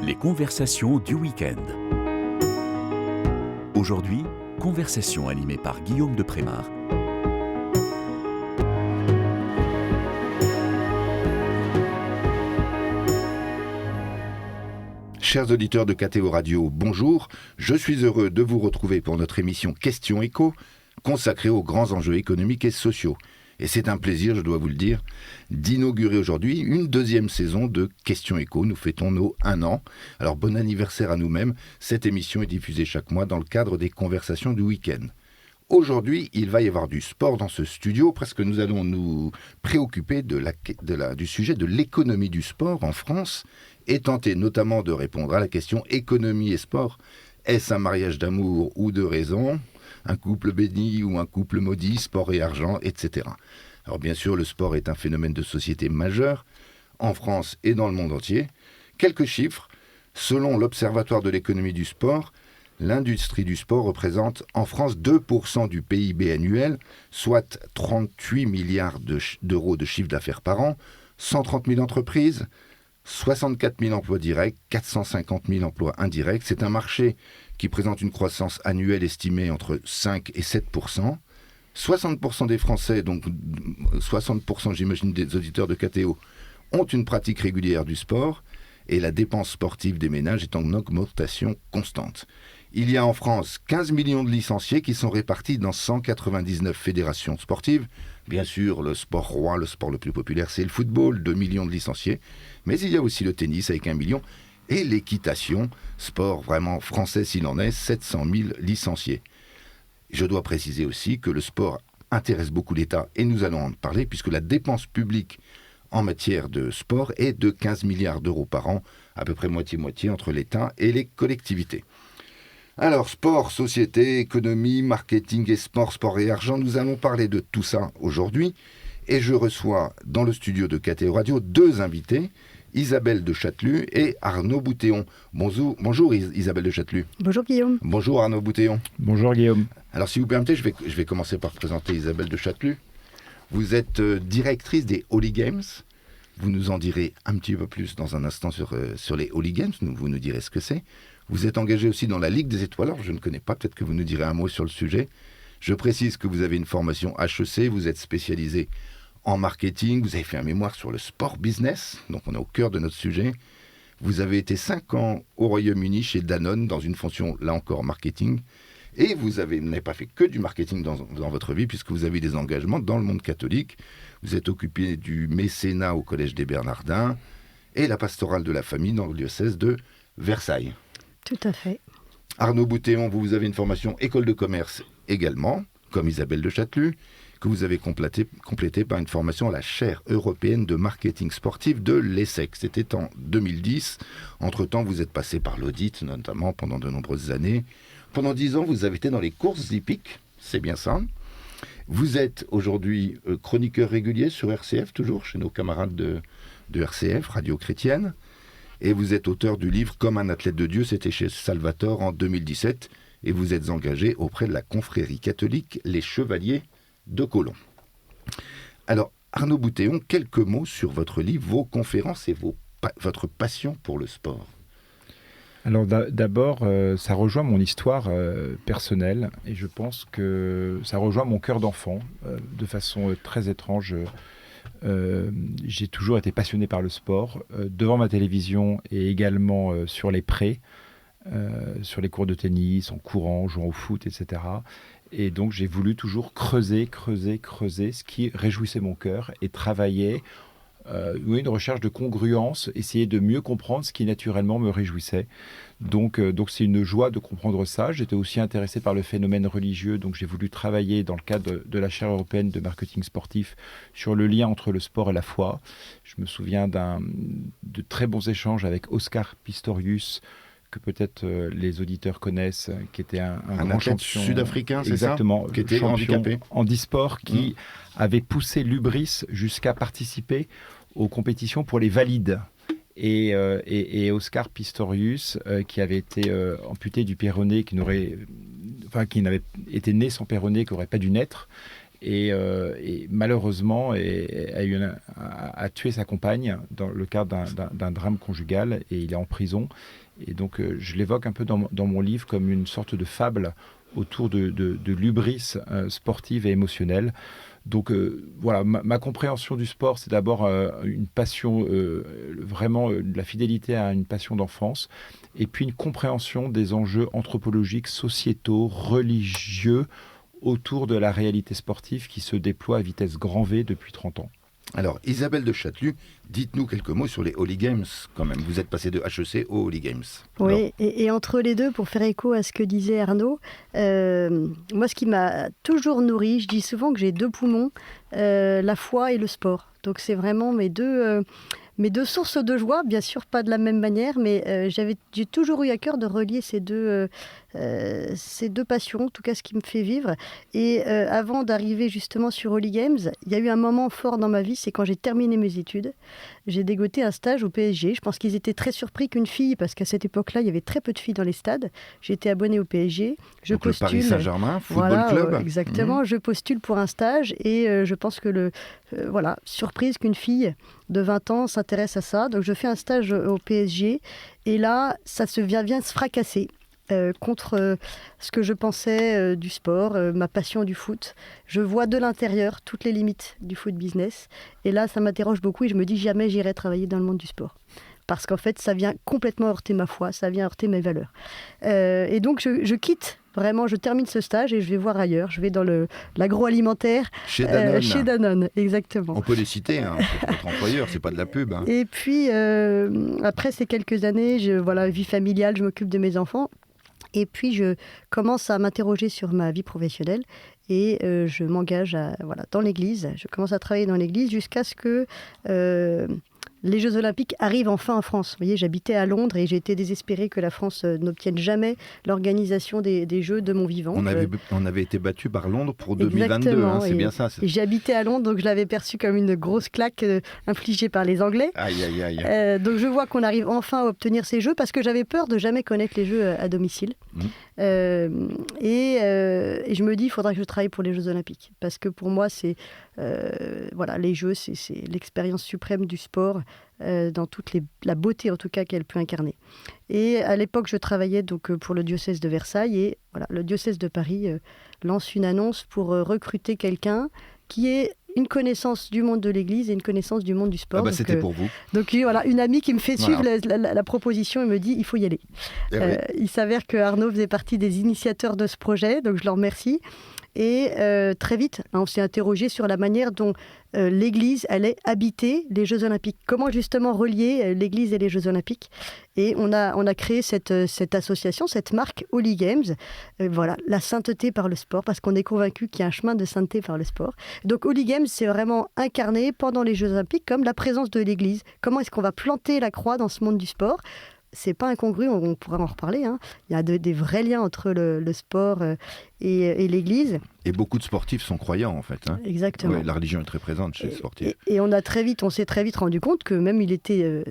Les conversations du week-end. Aujourd'hui, conversation animée par Guillaume de Prémar. Chers auditeurs de KTO Radio, bonjour. Je suis heureux de vous retrouver pour notre émission Question Éco, consacrée aux grands enjeux économiques et sociaux. Et c'est un plaisir, je dois vous le dire, d'inaugurer aujourd'hui une deuxième saison de Question Éco. Nous fêtons nos 1 an. Alors bon anniversaire à nous-mêmes. Cette émission est diffusée chaque mois dans le cadre des conversations du week-end. Aujourd'hui, il va y avoir du sport dans ce studio parce que nous allons nous préoccuper du sujet de l'économie du sport en France et tenter notamment de répondre à la question économie et sport. Est-ce un mariage d'amour ou de raison ? Un couple béni ou un couple maudit, sport et argent, etc. Alors bien sûr, le sport est un phénomène de société majeur en France et dans le monde entier. Quelques chiffres. Selon l'Observatoire de l'économie du sport, l'industrie du sport représente en France 2% du PIB annuel, soit 38 milliards d'euros de chiffre d'affaires par an, 130 000 entreprises, 64 000 emplois directs, 450 000 emplois indirects. C'est un marché qui présente une croissance annuelle estimée entre 5 et 7%. 60% des Français, donc 60% j'imagine des auditeurs de KTO, ont une pratique régulière du sport et la dépense sportive des ménages est en augmentation constante. Il y a en France 15 millions de licenciés qui sont répartis dans 199 fédérations sportives. Bien sûr, le sport roi, le sport le plus populaire, c'est le football, 2 millions de licenciés. Mais il y a aussi le tennis avec 1 million et l'équitation, sport vraiment français s'il en est, 700 000 licenciés. Je dois préciser aussi que le sport intéresse beaucoup l'État et nous allons en parler puisque la dépense publique en matière de sport est de 15 milliards d'euros par an, à peu près moitié-moitié entre l'État et les collectivités. Alors, sport, société, économie, marketing et sport, sport et argent, nous allons parler de tout ça aujourd'hui. Et je reçois dans le studio de KTO Radio 2 invités, Isabelle de Chatelus et Arnaud Boutéon. Bonjour Isabelle de Chatelus. Bonjour Guillaume. Bonjour Arnaud Boutéon. Bonjour Guillaume. Alors si vous permettez, je vais commencer par présenter Isabelle de Chatelus. Vous êtes directrice des Holy Games. Vous nous en direz un petit peu plus dans un instant sur les Holy Games. Vous nous direz ce que c'est. Vous êtes engagé aussi dans la Ligue des Étoiles. Alors je ne connais pas, peut-être que vous nous direz un mot sur le sujet. Je précise que vous avez une formation HEC, vous êtes spécialisé en marketing, vous avez fait un mémoire sur le sport business, donc on est au cœur de notre sujet. Vous avez été 5 ans au Royaume-Uni chez Danone dans une fonction, là encore, marketing. Et vous n'avez pas fait que du marketing dans votre vie, puisque vous avez des engagements dans le monde catholique. Vous êtes occupé du mécénat au Collège des Bernardins et la pastorale de la famille dans le diocèse de Versailles. Tout à fait. Arnaud Boutéon, vous avez une formation école de commerce également, comme Isabelle de Chatelus, que vous avez complétée par une formation à la chaire européenne de marketing sportif de l'ESSEC. C'était en 2010. Entre-temps, vous êtes passé par l'audit, notamment pendant de nombreuses années. Pendant 10 ans, vous avez été dans les courses hippiques, c'est bien ça. Vous êtes aujourd'hui chroniqueur régulier sur RCF, toujours chez nos camarades de RCF, Radio Chrétienne. Et vous êtes auteur du livre « Comme un athlète de Dieu », c'était chez Salvator en 2017. Et vous êtes engagé auprès de la confrérie catholique Les Chevaliers de Colomb. Alors, Arnaud Boutéon, quelques mots sur votre livre, vos conférences et votre passion pour le sport. Alors d'abord, ça rejoint mon histoire personnelle et je pense que ça rejoint mon cœur d'enfant de façon très étrange. J'ai toujours été passionné par le sport, devant ma télévision et également sur les prés, sur les cours de tennis, en courant, en jouant au foot, etc. Et donc j'ai voulu toujours creuser ce qui réjouissait mon cœur et travailler une recherche de congruence, essayer de mieux comprendre ce qui naturellement me réjouissait. Donc c'est une joie de comprendre ça. J'étais aussi intéressé par le phénomène religieux, donc j'ai voulu travailler dans le cadre de la chaire européenne de marketing sportif sur le lien entre le sport et la foi. Je me souviens de très bons échanges avec Oscar Pistorius, que peut-être les auditeurs connaissent, qui était un grand champion sud-africain, c'est exactement, ça, qui était champion handicapé en e-sport, qui avait poussé l'Hubris jusqu'à participer aux compétitions pour les valides. Et Oscar Pistorius, qui avait été amputé du péroné, qui n'avait été né sans péroné, qui n'aurait pas dû naître, et malheureusement a tué sa compagne dans le cadre d'un drame conjugal, et il est en prison. Et donc je l'évoque un peu dans mon livre comme une sorte de fable autour de l'hubris sportive et émotionnelle. Donc voilà, ma compréhension du sport, c'est d'abord une passion, vraiment la fidélité à une passion d'enfance, et puis une compréhension des enjeux anthropologiques, sociétaux, religieux autour de la réalité sportive qui se déploie à vitesse grand V depuis 30 ans. Alors, Isabelle de Châtelus, dites-nous quelques mots sur les Holy Games quand même. Vous êtes passée de HEC aux Holy Games. Oui, et entre les deux, pour faire écho à ce que disait Arnaud, moi ce qui m'a toujours nourri, je dis souvent que j'ai 2 poumons, la foi et le sport. Donc c'est vraiment mes deux sources de joie, bien sûr pas de la même manière, mais j'ai toujours eu à cœur de relier ces deux passions, en tout cas ce qui me fait vivre. Et avant d'arriver justement sur Holy Games, il y a eu un moment fort dans ma vie, c'est quand j'ai terminé mes études. J'ai dégoté un stage au PSG. Je pense qu'ils étaient très surpris qu'une fille, parce qu'à cette époque-là, il y avait très peu de filles dans les stades. J'étais abonnée au PSG. Donc le Paris Saint-Germain, football club. Exactement, je postule pour un stage et je pense que surprise qu'une fille de 20 ans s'intéresse à ça. Donc je fais un stage au PSG et là, ça vient se fracasser. Contre ce que je pensais du sport, ma passion du foot. Je vois de l'intérieur toutes les limites du foot business. Et là, ça m'interroge beaucoup et je me dis jamais j'irai travailler dans le monde du sport. Parce qu'en fait, ça vient complètement heurter ma foi, ça vient heurter mes valeurs. Et donc, je quitte, vraiment, je termine ce stage et je vais voir ailleurs. Je vais dans l'agroalimentaire. Chez Danone. Chez Danone, exactement. On peut les citer, votre employeur, c'est pas de la pub. Et puis, après ces quelques années, vie familiale, je m'occupe de mes enfants. Et puis, je commence à m'interroger sur ma vie professionnelle et je m'engage dans l'église. Je commence à travailler dans l'église jusqu'à ce que les Jeux Olympiques arrivent enfin en France. Vous voyez, j'habitais à Londres et j'ai été désespérée que la France n'obtienne jamais l'organisation des Jeux de mon vivant. On avait été battu par Londres pour 2022, c'est bien ça. Et j'habitais à Londres, donc je l'avais perçu comme une grosse claque infligée par les Anglais. Aïe, aïe, aïe. Donc je vois qu'on arrive enfin à obtenir ces Jeux parce que j'avais peur de jamais connaître les Jeux à domicile. Et je me dis, il faudra que je travaille pour les Jeux Olympiques. Parce que pour moi, les Jeux, c'est l'expérience suprême du sport, dans toute la beauté en tout cas qu'elle peut incarner. Et à l'époque, je travaillais donc pour le diocèse de Versailles et le diocèse de Paris lance une annonce pour recruter quelqu'un qui est une connaissance du monde de l'Église et une connaissance du monde du sport. Donc, c'était pour vous. Donc voilà, une amie qui me fait suivre la proposition et me dit il faut y aller. Il s'avère que Arnaud faisait partie des initiateurs de ce projet, donc je le remercie. Et très vite, on s'est interrogé sur la manière dont l'Église allait habiter les Jeux Olympiques. Comment justement relier l'Église et les Jeux Olympiques. Et on a créé cette association, cette marque Holy Games. La sainteté par le sport, parce qu'on est convaincu qu'il y a un chemin de sainteté par le sport. Donc Holy Games, c'est vraiment incarné pendant les Jeux Olympiques comme la présence de l'Église. Comment est-ce qu'on va planter la croix dans ce monde du sport ? C'est pas incongru, on pourra en reparler. Il y a des vrais liens entre le sport et l'Église. Et beaucoup de sportifs sont croyants, en fait. Exactement. Ouais, la religion est très présente chez les sportifs. Et on s'est très vite rendu compte que même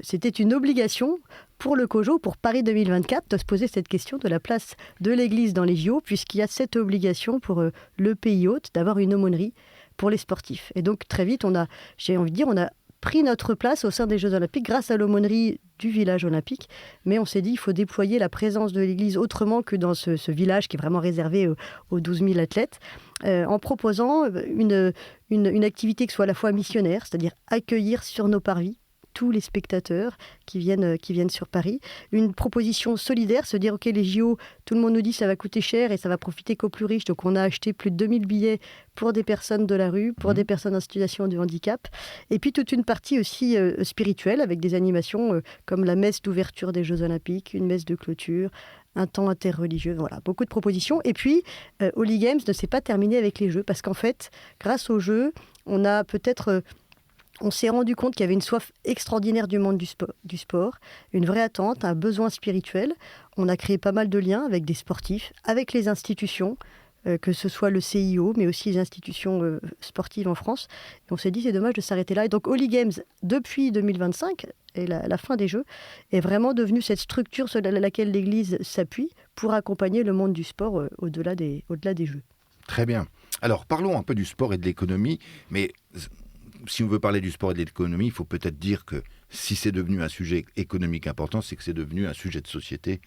c'était une obligation pour le COJO, pour Paris 2024, de se poser cette question de la place de l'Église dans les JO, puisqu'il y a cette obligation pour le pays hôte d'avoir une aumônerie pour les sportifs. Et donc très vite, on a pris notre place au sein des Jeux Olympiques grâce à l'aumônerie du village olympique, mais on s'est dit il faut déployer la présence de l'Église autrement que dans ce village qui est vraiment réservé aux 12 000 athlètes, en proposant une activité qui soit à la fois missionnaire, c'est-à-dire accueillir sur nos parvis tous les spectateurs qui viennent sur Paris. Une proposition solidaire, se dire, OK, les JO, tout le monde nous dit que ça va coûter cher et ça va profiter qu'aux plus riches. Donc on a acheté plus de 2000 billets pour des personnes de la rue, pour des personnes en situation de handicap. Et puis toute une partie aussi spirituelle, avec des animations comme la messe d'ouverture des Jeux Olympiques, une messe de clôture, un temps interreligieux, voilà, beaucoup de propositions. Et puis, Holy Games ne s'est pas terminé avec les Jeux, parce qu'en fait, grâce aux Jeux, on s'est rendu compte qu'il y avait une soif extraordinaire du monde du sport, une vraie attente, un besoin spirituel. On a créé pas mal de liens avec des sportifs, avec les institutions, que ce soit le CIO, mais aussi les institutions sportives en France. Et on s'est dit, c'est dommage de s'arrêter là. Et donc, Holy Games, depuis 2025, et la fin des Jeux, est vraiment devenue cette structure sur laquelle l'Église s'appuie pour accompagner le monde du sport au-delà des Jeux. Très bien. Alors, parlons un peu du sport et de l'économie, mais si on veut parler du sport et de l'économie, il faut peut-être dire que si c'est devenu un sujet économique important, c'est que c'est devenu un sujet de société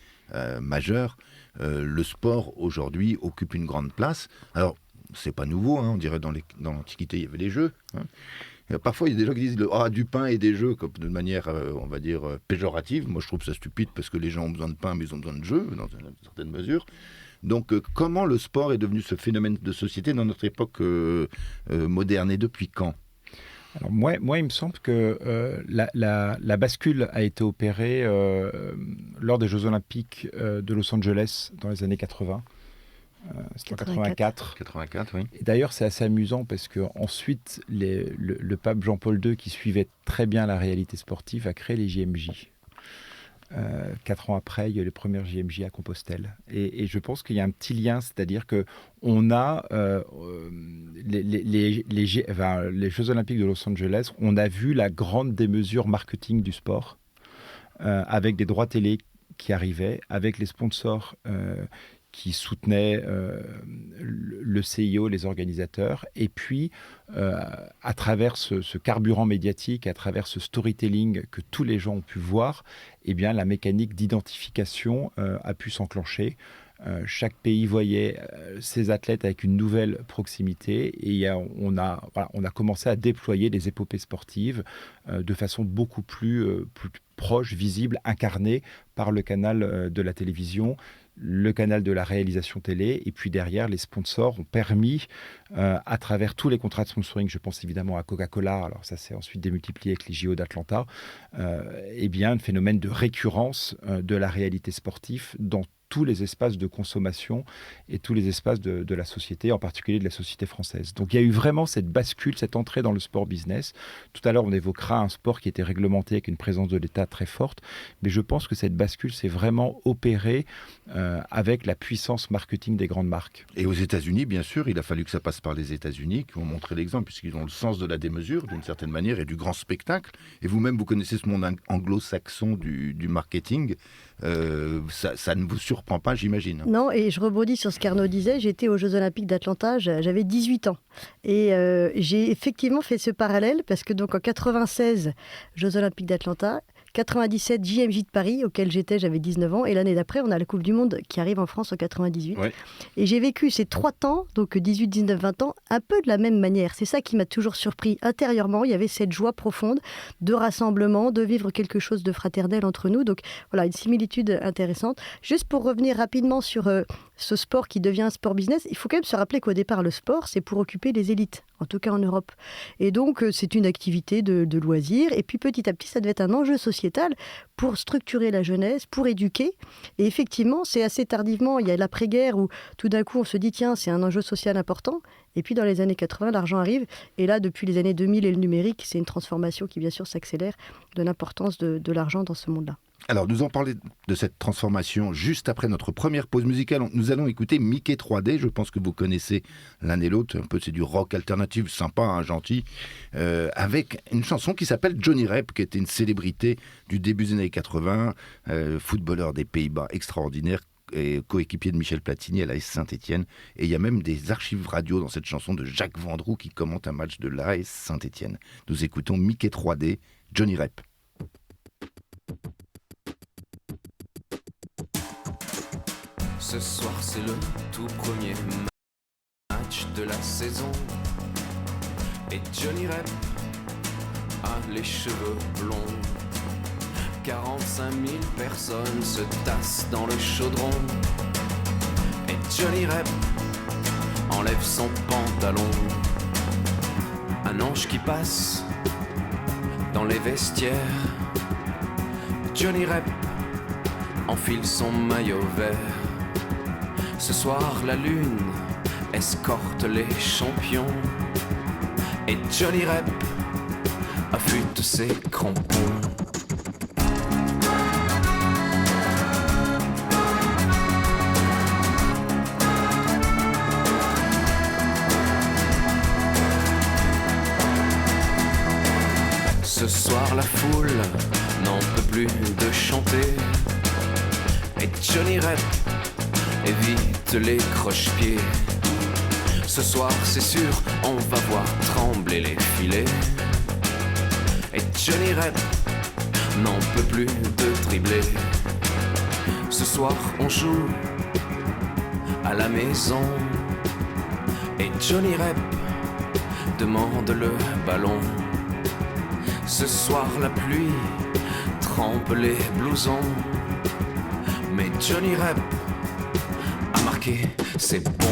majeur. Le sport, aujourd'hui, occupe une grande place. Alors, c'est pas nouveau, on dirait dans l'Antiquité, il y avait les jeux. Parfois, il y a des gens qui disent du pain et des jeux, comme de manière, on va dire, péjorative. Moi, je trouve ça stupide parce que les gens ont besoin de pain, mais ils ont besoin de jeux, dans une certaine mesure. Donc, comment le sport est devenu ce phénomène de société dans notre époque moderne et depuis quand ? Alors moi, il me semble que la bascule a été opérée lors des Jeux Olympiques de Los Angeles dans les années 80. C'était en 84. 84, oui. Et d'ailleurs, c'est assez amusant parce que ensuite, le pape Jean-Paul II, qui suivait très bien la réalité sportive, a créé les JMJ. 4 ans après, il y a eu les premières JMJ à Compostelle. Et je pense qu'il y a un petit lien, c'est-à-dire qu'on a les Jeux Olympiques de Los Angeles, on a vu la grande démesure marketing du sport, avec des droits télé qui arrivaient, avec les sponsors qui soutenaient le CIO, les organisateurs, et puis à travers ce carburant médiatique, à travers ce storytelling que tous les gens ont pu voir, eh bien, la mécanique d'identification a pu s'enclencher. Chaque pays voyait ses athlètes avec une nouvelle proximité et on a commencé à déployer des épopées sportives de façon beaucoup plus proche, visible, incarnée par le canal de la télévision, le canal de la réalisation télé, et puis derrière, les sponsors ont permis, à travers tous les contrats de sponsoring, je pense évidemment à Coca-Cola, alors ça s'est ensuite démultiplié avec les JO d'Atlanta, eh bien, un phénomène de récurrence de la réalité sportive dans tous les espaces de consommation et tous les espaces de la société, en particulier de la société française. Donc il y a eu vraiment cette bascule, cette entrée dans le sport business. Tout à l'heure, on évoquera un sport qui était réglementé avec une présence de l'État très forte, mais je pense que cette bascule s'est vraiment opérée avec la puissance marketing des grandes marques. Et aux États-Unis, bien sûr, il a fallu que ça passe par les États-Unis, qui ont montré l'exemple, puisqu'ils ont le sens de la démesure, d'une certaine manière, et du grand spectacle. Et vous-même, vous connaissez ce monde anglo-saxon du marketing. Ça ne vous surprend pas, j'imagine. Non, et je rebondis sur ce qu'Arnaud disait. J'étais aux Jeux Olympiques d'Atlanta, j'avais 18 ans. Et j'ai effectivement fait ce parallèle, parce que donc en 96, Jeux Olympiques d'Atlanta, 97 JMJ de Paris, auquel j'avais 19 ans, et l'année d'après, on a la Coupe du Monde qui arrive en France en 98. Ouais. Et j'ai vécu ces 3 temps, donc 18, 19, 20 ans, un peu de la même manière. C'est ça qui m'a toujours surpris. Intérieurement, il y avait cette joie profonde de rassemblement, de vivre quelque chose de fraternel entre nous. Donc voilà, une similitude intéressante. Juste pour revenir rapidement sur ce sport qui devient un sport business, il faut quand même se rappeler qu'au départ, le sport, c'est pour occuper les élites, en tout cas en Europe. Et donc, c'est une activité de loisir. Et puis petit à petit, ça devait être un enjeu sociétal pour structurer la jeunesse, pour éduquer. Et effectivement, c'est assez tardivement, il y a l'après-guerre où tout d'un coup on se dit tiens, c'est un enjeu social important. Et puis dans les années 80, l'argent arrive. Et là, depuis les années 2000 et le numérique, c'est une transformation qui bien sûr s'accélère de l'importance de l'argent dans ce monde-là. Alors, nous allons parler de cette transformation juste après notre première pause musicale. Nous allons écouter Mickey 3D. Je pense que vous connaissez l'un et l'autre. Un peu, c'est du rock alternatif, sympa, gentil, avec une chanson qui s'appelle Johnny Rep, qui était une célébrité du début des années 80, footballeur des Pays-Bas extraordinaire, et coéquipier de Michel Platini à l'AS Saint-Étienne. Et il y a même des archives radio dans cette chanson de Jacques Vendroux qui commente un match de l'AS Saint-Étienne. Nous écoutons Mickey 3D, Johnny Rep. Ce soir c'est le tout premier match de la saison. Et Johnny Rep a les cheveux blonds. 45 000 personnes se tassent dans le chaudron. Et Johnny Rep enlève son pantalon. Un ange qui passe dans les vestiaires. Johnny Rep enfile son maillot vert. Ce soir la lune escorte les champions. Et Johnny Rep affûte ses crampons. Ce soir la foule n'en peut plus de chanter. Et Johnny Rep évite les croche-pieds. Ce Ce soir, c'est sûr, on va voir trembler les filets. Et Johnny Rep n'en peut plus de dribbler. Ce soir, on joue à la maison. Et Johnny Rep demande le ballon. Ce soir, la pluie trempe les blousons. Mais Johnny Rep a marqué, c'est bon.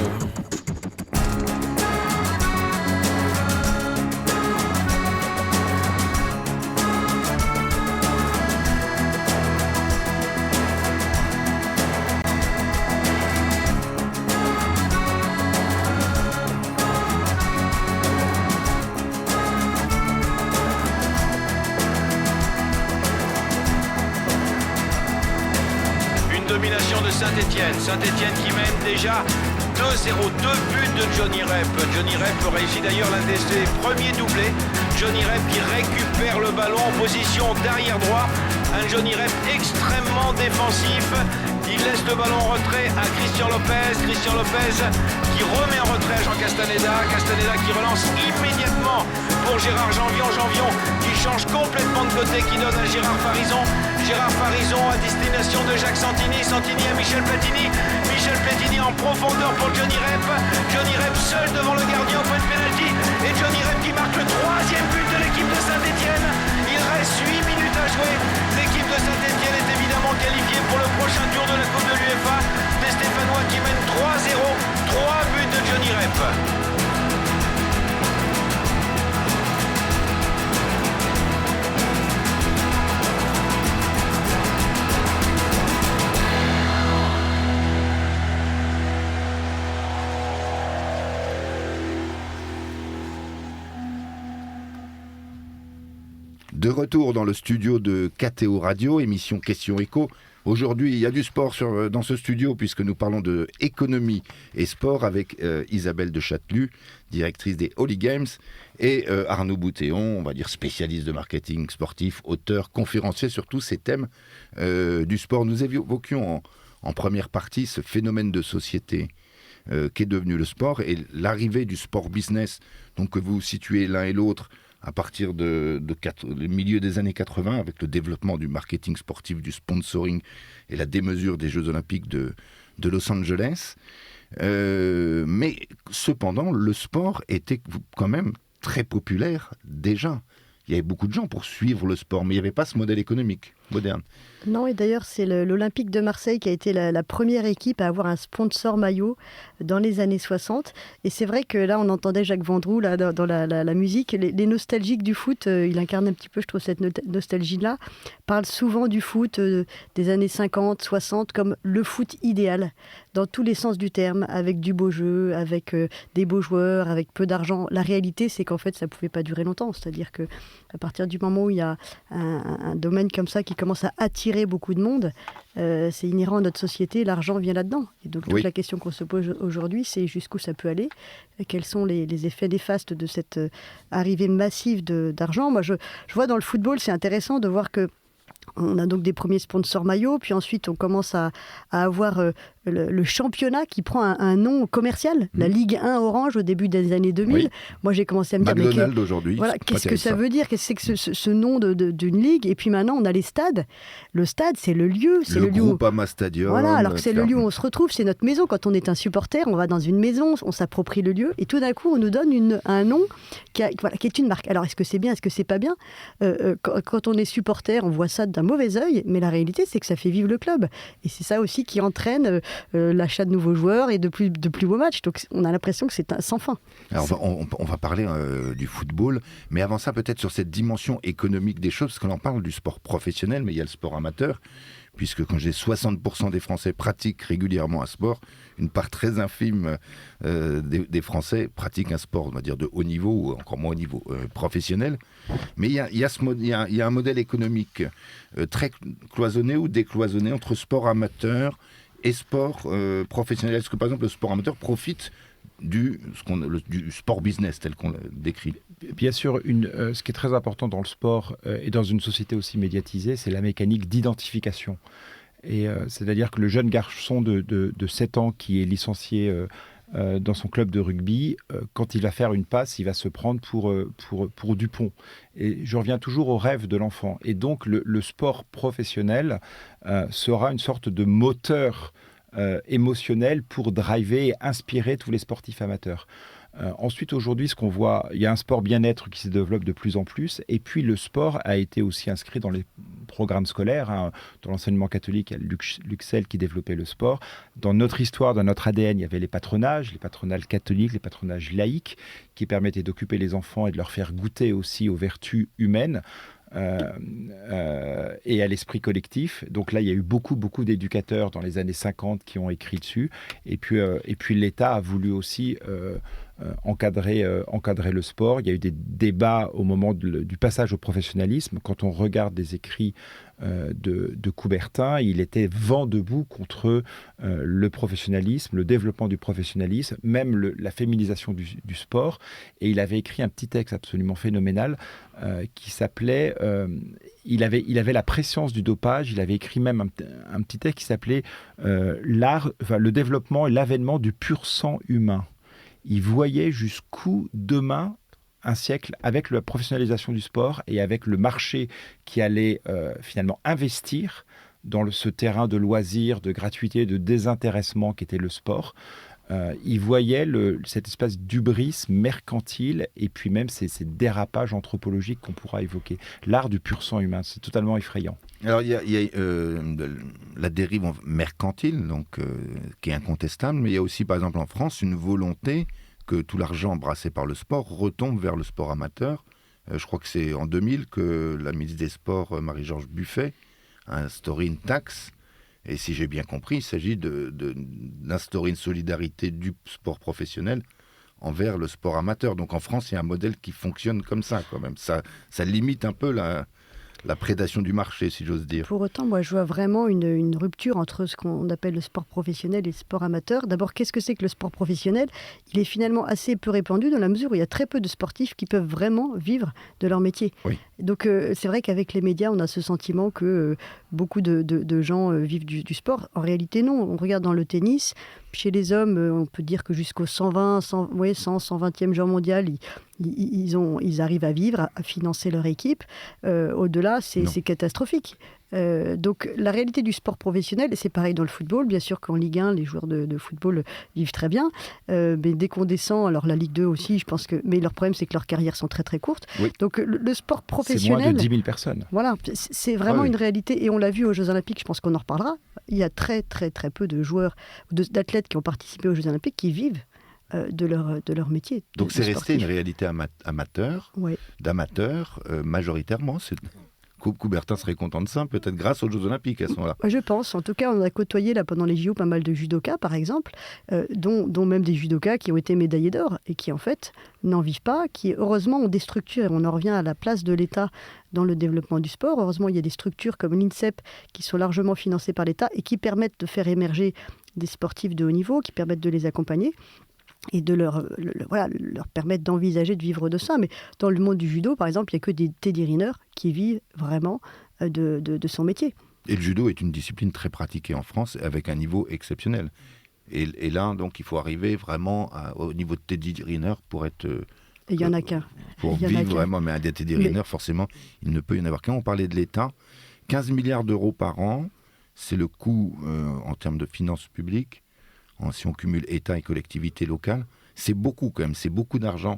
Domination de Saint-Étienne. Saint-Étienne qui mène déjà 2-0, 2 buts de Johnny Rep. Johnny Rep réussit d'ailleurs l'un de ses premiers doublés. Johnny Rep qui récupère le ballon en position d'arrière droit. Un Johnny Rep extrêmement défensif. Il laisse le ballon en retrait à Christian Lopez. Christian Lopez qui remet en retrait à Jean Castaneda. Castaneda qui relance immédiatement pour Gérard Janvion. Janvion qui change complètement de côté, qui donne à Gérard Farison. Gérard Farison à destination de Jacques Santini. Santini à Michel Platini. Michel Platini en profondeur pour Johnny Rep. Johnny Rep seul devant le gardien au point de pénalty. Et Johnny Rep qui marque le 3e but de l'équipe de Saint-Étienne. Il reste 8 minutes à jouer. L'équipe de Saint-Étienne est évidemment qualifiée pour le prochain tour de la Coupe de l'UEFA. Des Stéphanois qui mènent 3-0. 3 buts de Johnny Rep. De retour dans le studio de KTO Radio, émission Question Éco. Aujourd'hui, il y a du sport dans ce studio puisque nous parlons de économie et sport avec Isabelle de Chatelus, directrice des Holy Games, et Arnaud Boutéon, on va dire spécialiste de marketing sportif, auteur, conférencier sur tous ces thèmes du sport. Nous évoquions en première partie ce phénomène de société qu'est devenu le sport et l'arrivée du sport business, donc que vous situez l'un et l'autre à partir le milieu des années 80, avec le développement du marketing sportif, du sponsoring et la démesure des Jeux Olympiques de Los Angeles. Mais cependant, le sport était quand même très populaire déjà. Il y avait beaucoup de gens pour suivre le sport, mais il n'y avait pas ce modèle économique moderne. Non, et d'ailleurs, c'est l'Olympique de Marseille qui a été la première équipe à avoir un sponsor maillot dans les années 60. Et c'est vrai que là, on entendait Jacques Vendroux là, dans la musique. Les nostalgiques du foot, il incarne un petit peu, je trouve, cette nostalgie-là, parle souvent du foot des années 50, 60 comme le foot idéal, dans tous les sens du terme, avec du beau jeu, avec des beaux joueurs, avec peu d'argent. La réalité, c'est qu'en fait, ça ne pouvait pas durer longtemps. C'est-à-dire qu'à partir du moment où il y a un domaine comme ça qui commence à attirer beaucoup de monde, c'est inhérent à notre société, l'argent vient là-dedans. Et donc toute la question qu'on se pose aujourd'hui, c'est jusqu'où ça peut aller, quels sont les effets néfastes de cette arrivée massive d'argent. Moi, je vois dans le football, c'est intéressant de voir que on a donc des premiers sponsors maillots, puis ensuite on commence à avoir le championnat qui prend un nom commercial, la Ligue 1 Orange au début des années 2000. Oui. Moi j'ai commencé à me dire... McDonald's aujourd'hui. Voilà, qu'est-ce que ça veut dire? Qu'est-ce que c'est que ce nom d'une ligue? Et puis maintenant on a les stades. Le stade c'est le lieu. C'est le Groupama Stadium. Voilà, alors que c'est le lieu où on se retrouve, c'est notre maison. Quand on est un supporter, on va dans une maison, on s'approprie le lieu et tout d'un coup on nous donne un nom qui est une marque. Alors est-ce que c'est bien, est-ce que c'est pas bien? Quand on est supporter, on voit ça d'un mauvais œil, mais la réalité c'est que ça fait vivre le club. Et c'est ça aussi qui entraîne l'achat de nouveaux joueurs et de plus beaux matchs. Donc on a l'impression que c'est sans fin. Alors on va parler du football, mais avant ça peut-être sur cette dimension économique des choses, parce qu'on en parle du sport professionnel, mais il y a le sport amateur, puisque quand j'ai 60% des Français pratiquent régulièrement un sport, une part très infime des Français pratiquent un sport, on va dire, de haut niveau, ou encore moins haut niveau professionnel. Mais il y a un modèle économique très cloisonné ou décloisonné entre sport amateur et sport professionnel. Est-ce que, par exemple, le sport amateur profite du sport business tel qu'on le décrit? Bien sûr, ce qui est très important dans le sport et dans une société aussi médiatisée, c'est la mécanique d'identification. Et c'est-à-dire que le jeune garçon de 7 ans qui est licencié dans son club de rugby, quand il va faire une passe, il va se prendre pour Dupont. Et je reviens toujours au rêve de l'enfant. Et donc, le sport professionnel sera une sorte de moteur émotionnel pour driver et inspirer tous les sportifs amateurs. Ensuite, aujourd'hui, ce qu'on voit, il y a un sport bien-être qui se développe de plus en plus. Et puis, le sport a été aussi inscrit dans les programmes scolaires. Dans l'enseignement catholique, il y a Luxel qui développait le sport. Dans notre histoire, dans notre ADN, il y avait les patronages catholiques, les patronages laïques, qui permettaient d'occuper les enfants et de leur faire goûter aussi aux vertus humaines. Et à l'esprit collectif. Donc là, il y a eu beaucoup d'éducateurs dans les années 50 qui ont écrit dessus. Et puis l'État a voulu aussi encadrer le sport. Il y a eu des débats au moment du passage au professionnalisme. Quand on regarde des écrits de Coubertin, il était vent debout contre le professionnalisme, le développement du professionnalisme, même la féminisation du sport. Et il avait écrit un petit texte absolument phénoménal qui s'appelait... il avait la préscience du dopage. Il avait écrit même un petit texte qui s'appelait le développement et l'avènement du pur sang humain. Il voyait jusqu'où demain, un siècle, avec la professionnalisation du sport et avec le marché qui allait finalement investir dans ce terrain de loisirs, de gratuité, de désintéressement qu'était le sport, il voyait cette espèce d'hubris mercantile et puis même ces dérapages anthropologiques qu'on pourra évoquer. L'art du pur sang humain, c'est totalement effrayant. Alors, il y a la dérive mercantile, donc, qui est incontestable, mais il y a aussi, par exemple, en France, une volonté que tout l'argent embrassé par le sport retombe vers le sport amateur. Je crois que c'est en 2000 que la ministre des Sports, Marie-Georges Buffet, a instauré une taxe. Et si j'ai bien compris, il s'agit d'instaurer une solidarité du sport professionnel envers le sport amateur. Donc en France, il y a un modèle qui fonctionne comme ça, quand même. Ça limite un peu la prédation du marché, si j'ose dire. Pour autant, moi, je vois vraiment une rupture entre ce qu'on appelle le sport professionnel et le sport amateur. D'abord, qu'est-ce que c'est que le sport professionnel ? Il est finalement assez peu répandu dans la mesure où il y a très peu de sportifs qui peuvent vraiment vivre de leur métier. Oui. Donc, c'est vrai qu'avec les médias, on a ce sentiment que beaucoup de gens vivent du sport. En réalité, non. On regarde dans le tennis. Chez les hommes, on peut dire que jusqu'au 120e jour mondial, ils arrivent à vivre, à financer leur équipe. Au-delà, c'est catastrophique. Donc la réalité du sport professionnel, et c'est pareil dans le football, bien sûr qu'en Ligue 1, les joueurs de football vivent très bien, mais dès qu'on descend, alors la Ligue 2 aussi, je pense que, mais leur problème c'est que leurs carrières sont très très courtes. Oui. Donc le sport professionnel... C'est moins de 10 000 personnes. Voilà, c'est vraiment une réalité, et on l'a vu aux Jeux Olympiques, je pense qu'on en reparlera, il y a très très très peu de joueurs, d'athlètes qui ont participé aux Jeux Olympiques qui vivent de leur métier. Donc c'est resté une réalité amateur, ouais. D'amateurs majoritairement. Coubertin serait content de ça, peut-être grâce aux Jeux Olympiques à ce moment-là. Je pense. En tout cas, on a côtoyé là, pendant les JO pas mal de judokas, par exemple, dont même des judokas qui ont été médaillés d'or et qui, en fait, n'en vivent pas, qui, heureusement, ont des structures. Et on en revient à la place de l'État dans le développement du sport. Heureusement, il y a des structures comme l'INSEP qui sont largement financées par l'État et qui permettent de faire émerger des sportifs de haut niveau, qui permettent de les accompagner et de leur permettre d'envisager de vivre de ça. Mais dans le monde du judo, par exemple, il n'y a que des Teddy Riner qui vivent vraiment de son métier. Et le judo est une discipline très pratiquée en France avec un niveau exceptionnel. Et là, donc, il faut arriver vraiment au niveau de Teddy Riner pour être... Et il n'y en a qu'un. Pour vivre vraiment, mais un des Teddy Riner, forcément, il ne peut y en avoir qu'un. On parlait de l'État. 15 milliards d'euros par an, c'est le coût en termes de finances publiques. Si on cumule État et collectivités locales, c'est beaucoup quand même, c'est beaucoup d'argent,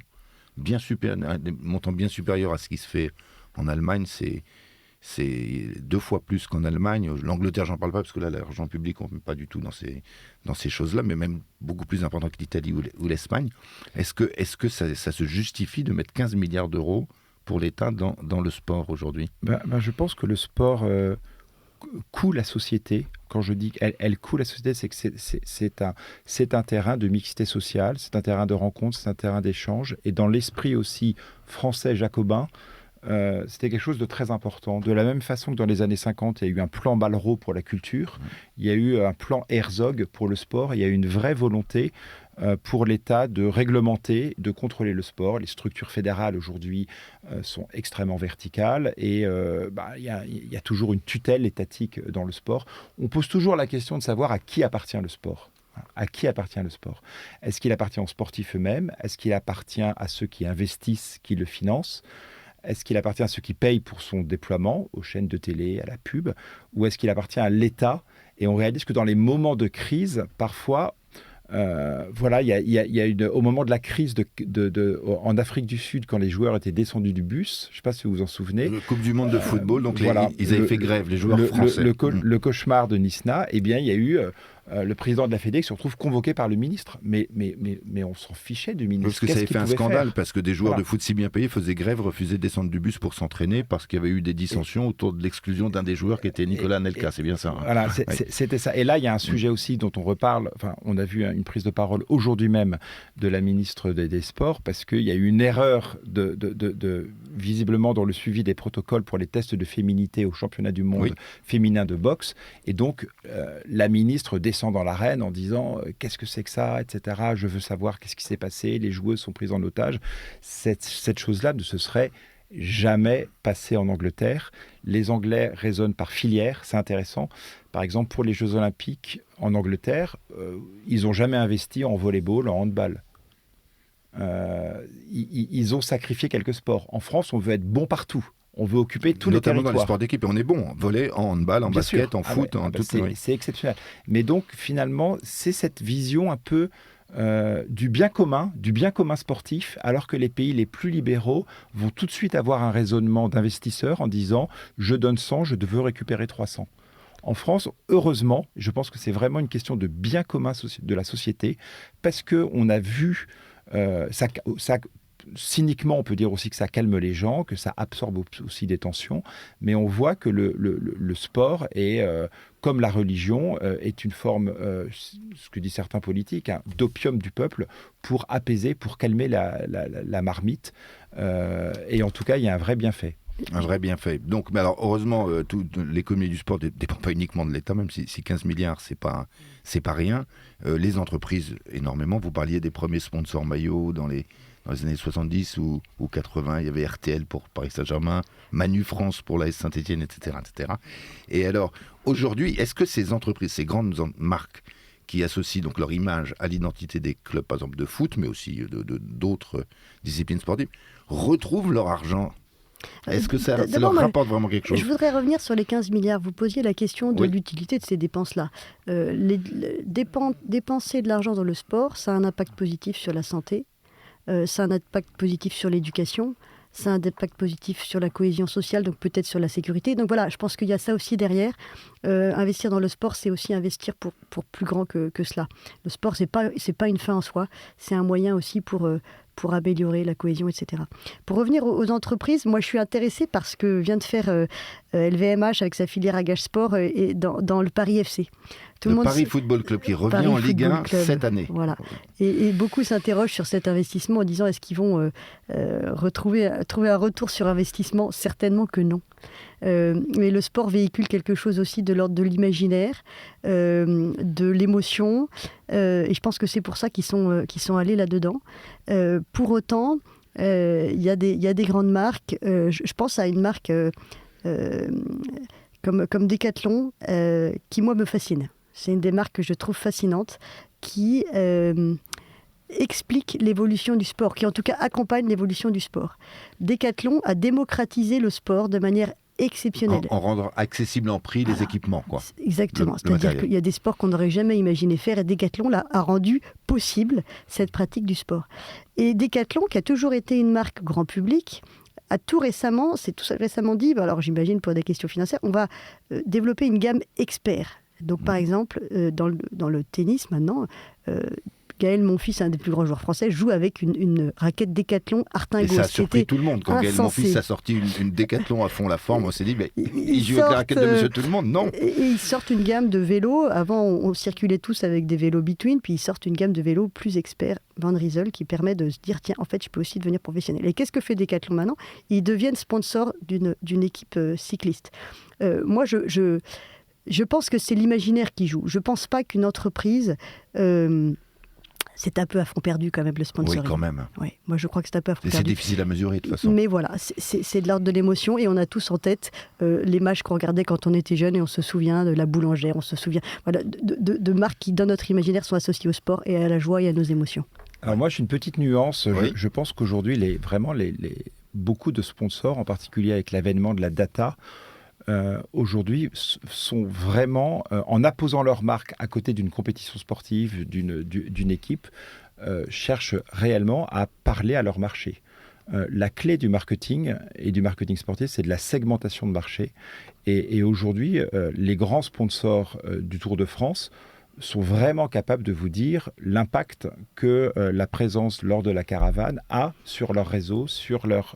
des montants bien supérieurs à ce qui se fait en Allemagne, c'est 2 fois plus qu'en Allemagne. L'Angleterre, j'en parle pas parce que là, l'argent public, on ne met pas du tout dans ces choses-là, mais même beaucoup plus important que l'Italie ou l'Espagne. Est-ce que ça se justifie de mettre 15 milliards d'euros pour l'État dans le sport aujourd'hui ? Je pense que le sport coule la société. Quand je dis qu'elle coule la société, c'est que c'est un terrain de mixité sociale, c'est un terrain de rencontre, c'est un terrain d'échange. Et dans l'esprit aussi français jacobin, c'était quelque chose de très important. De la même façon que dans les années 50, il y a eu un plan Malraux pour la culture, il y a eu un plan Herzog pour le sport, il y a eu une vraie volonté pour l'État de réglementer, de contrôler le sport. Les structures fédérales aujourd'hui sont extrêmement verticales et il y a toujours une tutelle étatique dans le sport. On pose toujours la question de savoir à qui appartient le sport. À qui appartient le sport ? Est-ce qu'il appartient aux sportifs eux-mêmes ? Est-ce qu'il appartient à ceux qui investissent, qui le financent ? Est-ce qu'il appartient à ceux qui payent pour son déploiement, aux chaînes de télé, à la pub ? Ou est-ce qu'il appartient à l'État ? Et on réalise que dans les moments de crise, parfois, il y a au moment de la crise en Afrique du Sud, quand les joueurs étaient descendus du bus, je ne sais pas si vous vous en souvenez. La Coupe du Monde de football, donc voilà, ils avaient fait grève, les joueurs français. Le cauchemar de Nisna, eh bien, il y a eu le président de la Fédé qui se retrouve convoqué par le ministre. Mais on s'en fichait du ministre. Parce que ça avait fait un scandale, parce que des joueurs Voilà. de foot si bien payés faisaient grève, refusaient de descendre du bus pour s'entraîner, parce qu'il y avait eu des dissensions autour de l'exclusion d'un des joueurs qui était Nicolas Anelka, c'est bien ça. Hein. Voilà, c'était ça. Et là, il y a un sujet aussi dont on reparle. Enfin, on a vu une prise de parole aujourd'hui même de la ministre des Sports, parce qu'il y a eu une erreur visiblement dans le suivi des protocoles pour les tests de féminité au championnat du monde féminin de boxe. Et donc, la ministre descend dans l'arène en disant qu'est-ce que c'est que ça, etc. Je veux savoir qu'est-ce qui s'est passé. Les joueuses sont prises en otage. Cette chose-là ne se serait jamais passée en Angleterre. Les Anglais raisonnent par filière, c'est intéressant. Par exemple, pour les Jeux Olympiques en Angleterre, ils n'ont jamais investi en volley-ball, en handball. Ils ont sacrifié quelques sports. En France, on veut être bon partout. On veut occuper tous les territoires. Notamment dans les sports d'équipe. Et on est bon. Volley, en handball, en basket, en foot, en tout. C'est exceptionnel. Mais donc, finalement, c'est cette vision un peu du bien commun sportif, alors que les pays les plus libéraux vont tout de suite avoir un raisonnement d'investisseurs en disant « je donne 100, je veux récupérer 300 ». En France, heureusement, je pense que c'est vraiment une question de bien commun de la société, parce qu'on a vu cyniquement, on peut dire aussi que ça calme les gens, que ça absorbe aussi des tensions, mais on voit que le sport est, comme la religion, est une forme, ce que disent certains politiques, d'opium du peuple pour apaiser, pour calmer la marmite. Et en tout cas, il y a un vrai bienfait. Un vrai bienfait. Donc, mais alors, heureusement, l'économie du sport ne dépend pas uniquement de l'État, même si 15 milliards, c'est pas rien. Les entreprises, énormément. Vous parliez des premiers sponsors maillots dans les années 70 ou 80. Il y avait RTL pour Paris Saint-Germain, Manu France pour l'AS Saint-Étienne, etc., etc. Et alors, aujourd'hui, est-ce que ces entreprises, ces grandes marques qui associent donc leur image à l'identité des clubs, par exemple de foot, mais aussi d'autres disciplines sportives, retrouvent leur argent ? Est-ce que ça leur rapporte vraiment quelque chose ? Je voudrais revenir sur les 15 milliards. Vous posiez la question de l'utilité de ces dépenses-là. Dépenser de l'argent dans le sport, ça a un impact positif sur la santé, ça a un impact positif sur l'éducation, ça a un impact positif sur la cohésion sociale, donc peut-être sur la sécurité. Donc voilà, je pense qu'il y a ça aussi derrière. Investir dans le sport, c'est aussi investir pour plus grand que cela. Le sport, c'est pas une fin en soi, c'est un moyen aussi pour améliorer la cohésion, etc. Pour revenir aux entreprises, moi je suis intéressée par ce que vient de faire LVMH avec sa filière Agage Sport et dans le Paris FC. Paris Football Club qui revient en Ligue 1 cette année. Voilà. Et beaucoup s'interrogent sur cet investissement en disant est-ce qu'ils vont trouver un retour sur investissement ? Certainement que non. Mais le sport véhicule quelque chose aussi de l'ordre de l'imaginaire, de l'émotion, et je pense que c'est pour ça qu'ils sont allés là-dedans. Pour autant, il y a des grandes marques. Je pense à une marque comme Decathlon qui, moi, me fascine. C'est une des marques que je trouve fascinante, qui explique l'évolution du sport, qui en tout cas accompagne l'évolution du sport. Decathlon a démocratisé le sport de manière exceptionnelle. En rendre accessible en prix les équipements, quoi. Exactement. C'est-à-dire qu'il y a des sports qu'on n'aurait jamais imaginé faire, et Decathlon a rendu possible cette pratique du sport. Et Decathlon, qui a toujours été une marque grand public, s'est tout récemment dit, alors j'imagine pour des questions financières, on va développer une gamme expert. Donc par exemple, dans le tennis maintenant, Gaël Monfils, un des plus grands joueurs français, joue avec une raquette Decathlon Artingos. Et ça a surpris tout le monde. Quand Gaël Monfils a sorti une Decathlon à fond la forme, on s'est dit, mais il joue avec la raquette de Monsieur Tout le Monde, non. Et ils sortent une gamme de vélos. Avant, on circulait tous avec des vélos Between, puis ils sortent une gamme de vélos plus experts, Van Rysel, qui permet de se dire, tiens, en fait, je peux aussi devenir professionnel. Et qu'est-ce que fait Decathlon maintenant ? Ils deviennent sponsors d'une équipe cycliste. Moi, je pense que c'est l'imaginaire qui joue. Je ne pense pas qu'une entreprise c'est un peu à fond perdu quand même le sponsoring. Oui, quand même. Oui, moi je crois que c'est un peu à fond Et c'est perdu. difficile à mesurer de toute façon. Mais voilà, c'est de l'ordre de l'émotion et on a tous en tête les matchs qu'on regardait quand on était jeune et on se souvient de la boulangère, on se souvient de marques qui dans notre imaginaire sont associées au sport et à la joie et à nos émotions. Alors moi, j'ai une petite nuance. Oui. Je pense qu'aujourd'hui, beaucoup de sponsors, en particulier avec l'avènement de la data, aujourd'hui sont vraiment, en apposant leur marque à côté d'une compétition sportive, d'une équipe, cherchent réellement à parler à leur marché. La clé du marketing et du marketing sportif, c'est de la segmentation de marché. Et aujourd'hui, les grands sponsors du Tour de France sont vraiment capables de vous dire l'impact que la présence lors de la caravane a sur leur réseau, sur leurs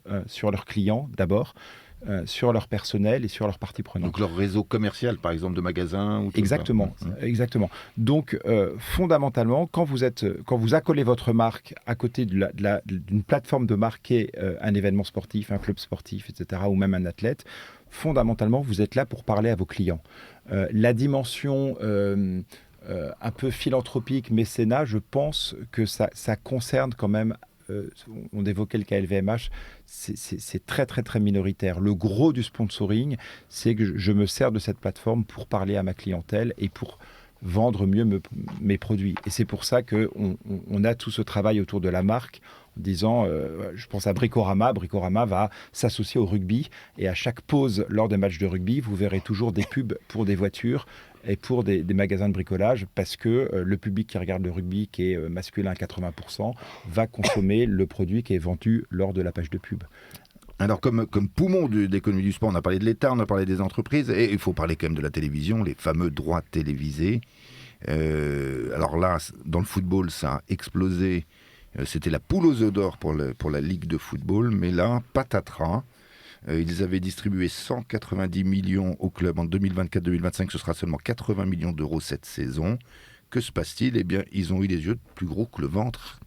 clients d'abord, sur leur personnel et sur leurs parties prenantes. Donc leur réseau commercial, par exemple, de magasins ou tout Exactement, ça. exactement. Donc, fondamentalement, quand vous accolez votre marque à côté d'une plateforme de marquer un événement sportif, un club sportif, etc., ou même un athlète, fondamentalement, vous êtes là pour parler à vos clients. La dimension un peu philanthropique, mécénat, je pense que ça concerne quand même. On évoquait le KLVMH, c'est très très très minoritaire. Le gros du sponsoring, c'est que je me sers de cette plateforme pour parler à ma clientèle et pour vendre mieux mes produits. Et c'est pour ça qu'on a tout ce travail autour de la marque, en disant, je pense à Bricorama. Bricorama va s'associer au rugby et à chaque pause lors des matchs de rugby, vous verrez toujours des pubs pour des voitures et pour des magasins de bricolage, parce que le public qui regarde le rugby, qui est masculin à 80%, va consommer le produit qui est vendu lors de la page de pub. Alors, comme poumon de l'économie du sport, on a parlé de l'État, on a parlé des entreprises, et il faut parler quand même de la télévision, les fameux droits télévisés. Alors là, dans le football, ça a explosé. C'était la poule aux œufs d'or pour la Ligue de football, mais là, patatras. Ils avaient distribué 190 millions au club en 2024-2025. Ce sera seulement 80 millions d'euros cette saison. Que se passe-t-il ? Eh bien, ils ont eu les yeux plus gros que le ventre,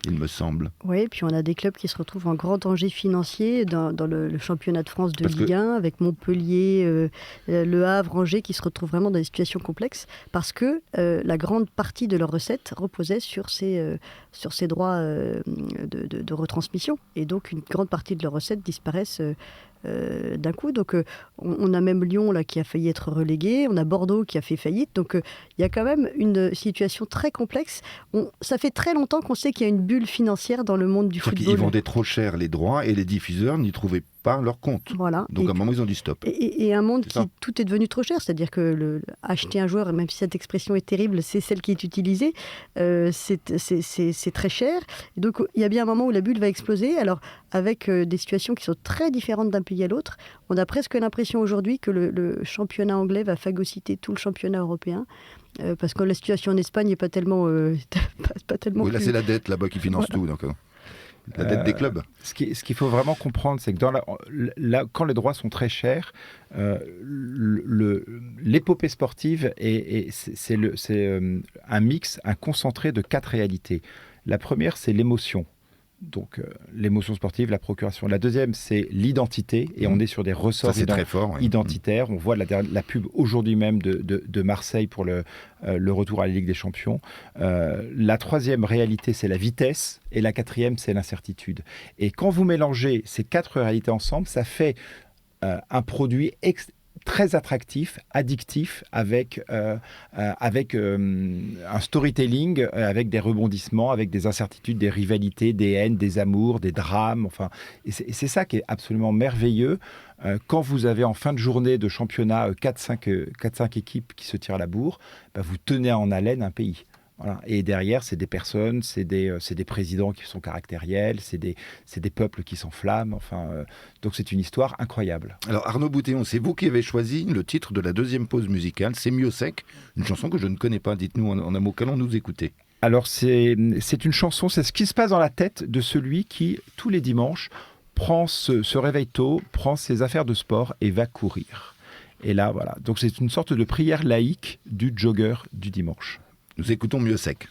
il me semble. Oui, puis on a des clubs qui se retrouvent en grand danger financier dans le championnat de France de Ligue 1, avec Montpellier, Le Havre, Angers, qui se retrouvent vraiment dans des situations complexes, parce que la grande partie de leurs recettes reposait sur ces droits de retransmission. Et donc, une grande partie de leurs recettes disparaissent d'un coup. Donc, on a même Lyon là, qui a failli être relégué, on a Bordeaux qui a fait faillite. Donc, il y a quand même une situation très complexe. Ça fait très longtemps qu'on sait qu'il y a une bulle financière dans le monde du football. Ils vendaient trop cher les droits et les diffuseurs n'y trouvaient pas leur compte. Voilà. Donc, à un moment, ils ont dit stop. Et un monde tout est devenu trop cher. C'est-à-dire que acheter un joueur, même si cette expression est terrible, c'est celle qui est utilisée, c'est très cher. Et donc, il y a bien un moment où la bulle va exploser. Alors, avec des situations qui sont très différentes d'un pays à l'autre, on a presque l'impression aujourd'hui que le championnat anglais va phagocyter tout le championnat européen. Parce que la situation en Espagne n'est pas tellement... pas tellement oui, là, c'est la dette là-bas qui finance tout. Donc, la dette des clubs. Ce qu'il faut vraiment comprendre, c'est que quand les droits sont très chers, l'épopée sportive, c'est un mix, un concentré de 4 réalités. La première, c'est l'émotion. Donc, l'émotion sportive, la procuration. La deuxième, c'est l'identité. Et on est sur des ressorts très fort, identitaires. On voit la pub aujourd'hui même de Marseille pour le retour à la Ligue des Champions. La troisième réalité, c'est la vitesse. Et la quatrième, c'est l'incertitude. Et quand vous mélangez ces 4 réalités ensemble, ça fait un produit très attractif, addictif, avec un storytelling, avec des rebondissements, avec des incertitudes, des rivalités, des haines, des amours, des drames. Enfin, et c'est ça qui est absolument merveilleux. Quand vous avez en fin de journée de championnat 4-5 équipes qui se tirent à la bourre, vous tenez en haleine un pays. Voilà. Et derrière, c'est des personnes, c'est des présidents qui sont caractériels, c'est des peuples qui s'enflamment. Enfin, donc c'est une histoire incroyable. Alors Arnaud Boutéon, c'est vous qui avez choisi le titre de la deuxième pause musicale, C'est mieux sec, une chanson que je ne connais pas. Dites-nous en un mot, qu'allons-nous écouter ? Alors c'est une chanson, c'est ce qui se passe dans la tête de celui qui, tous les dimanches, se réveille tôt, prend ses affaires de sport et va courir. Et là, voilà. Donc c'est une sorte de prière laïque du jogger du dimanche. Nous écoutons Mieux sec.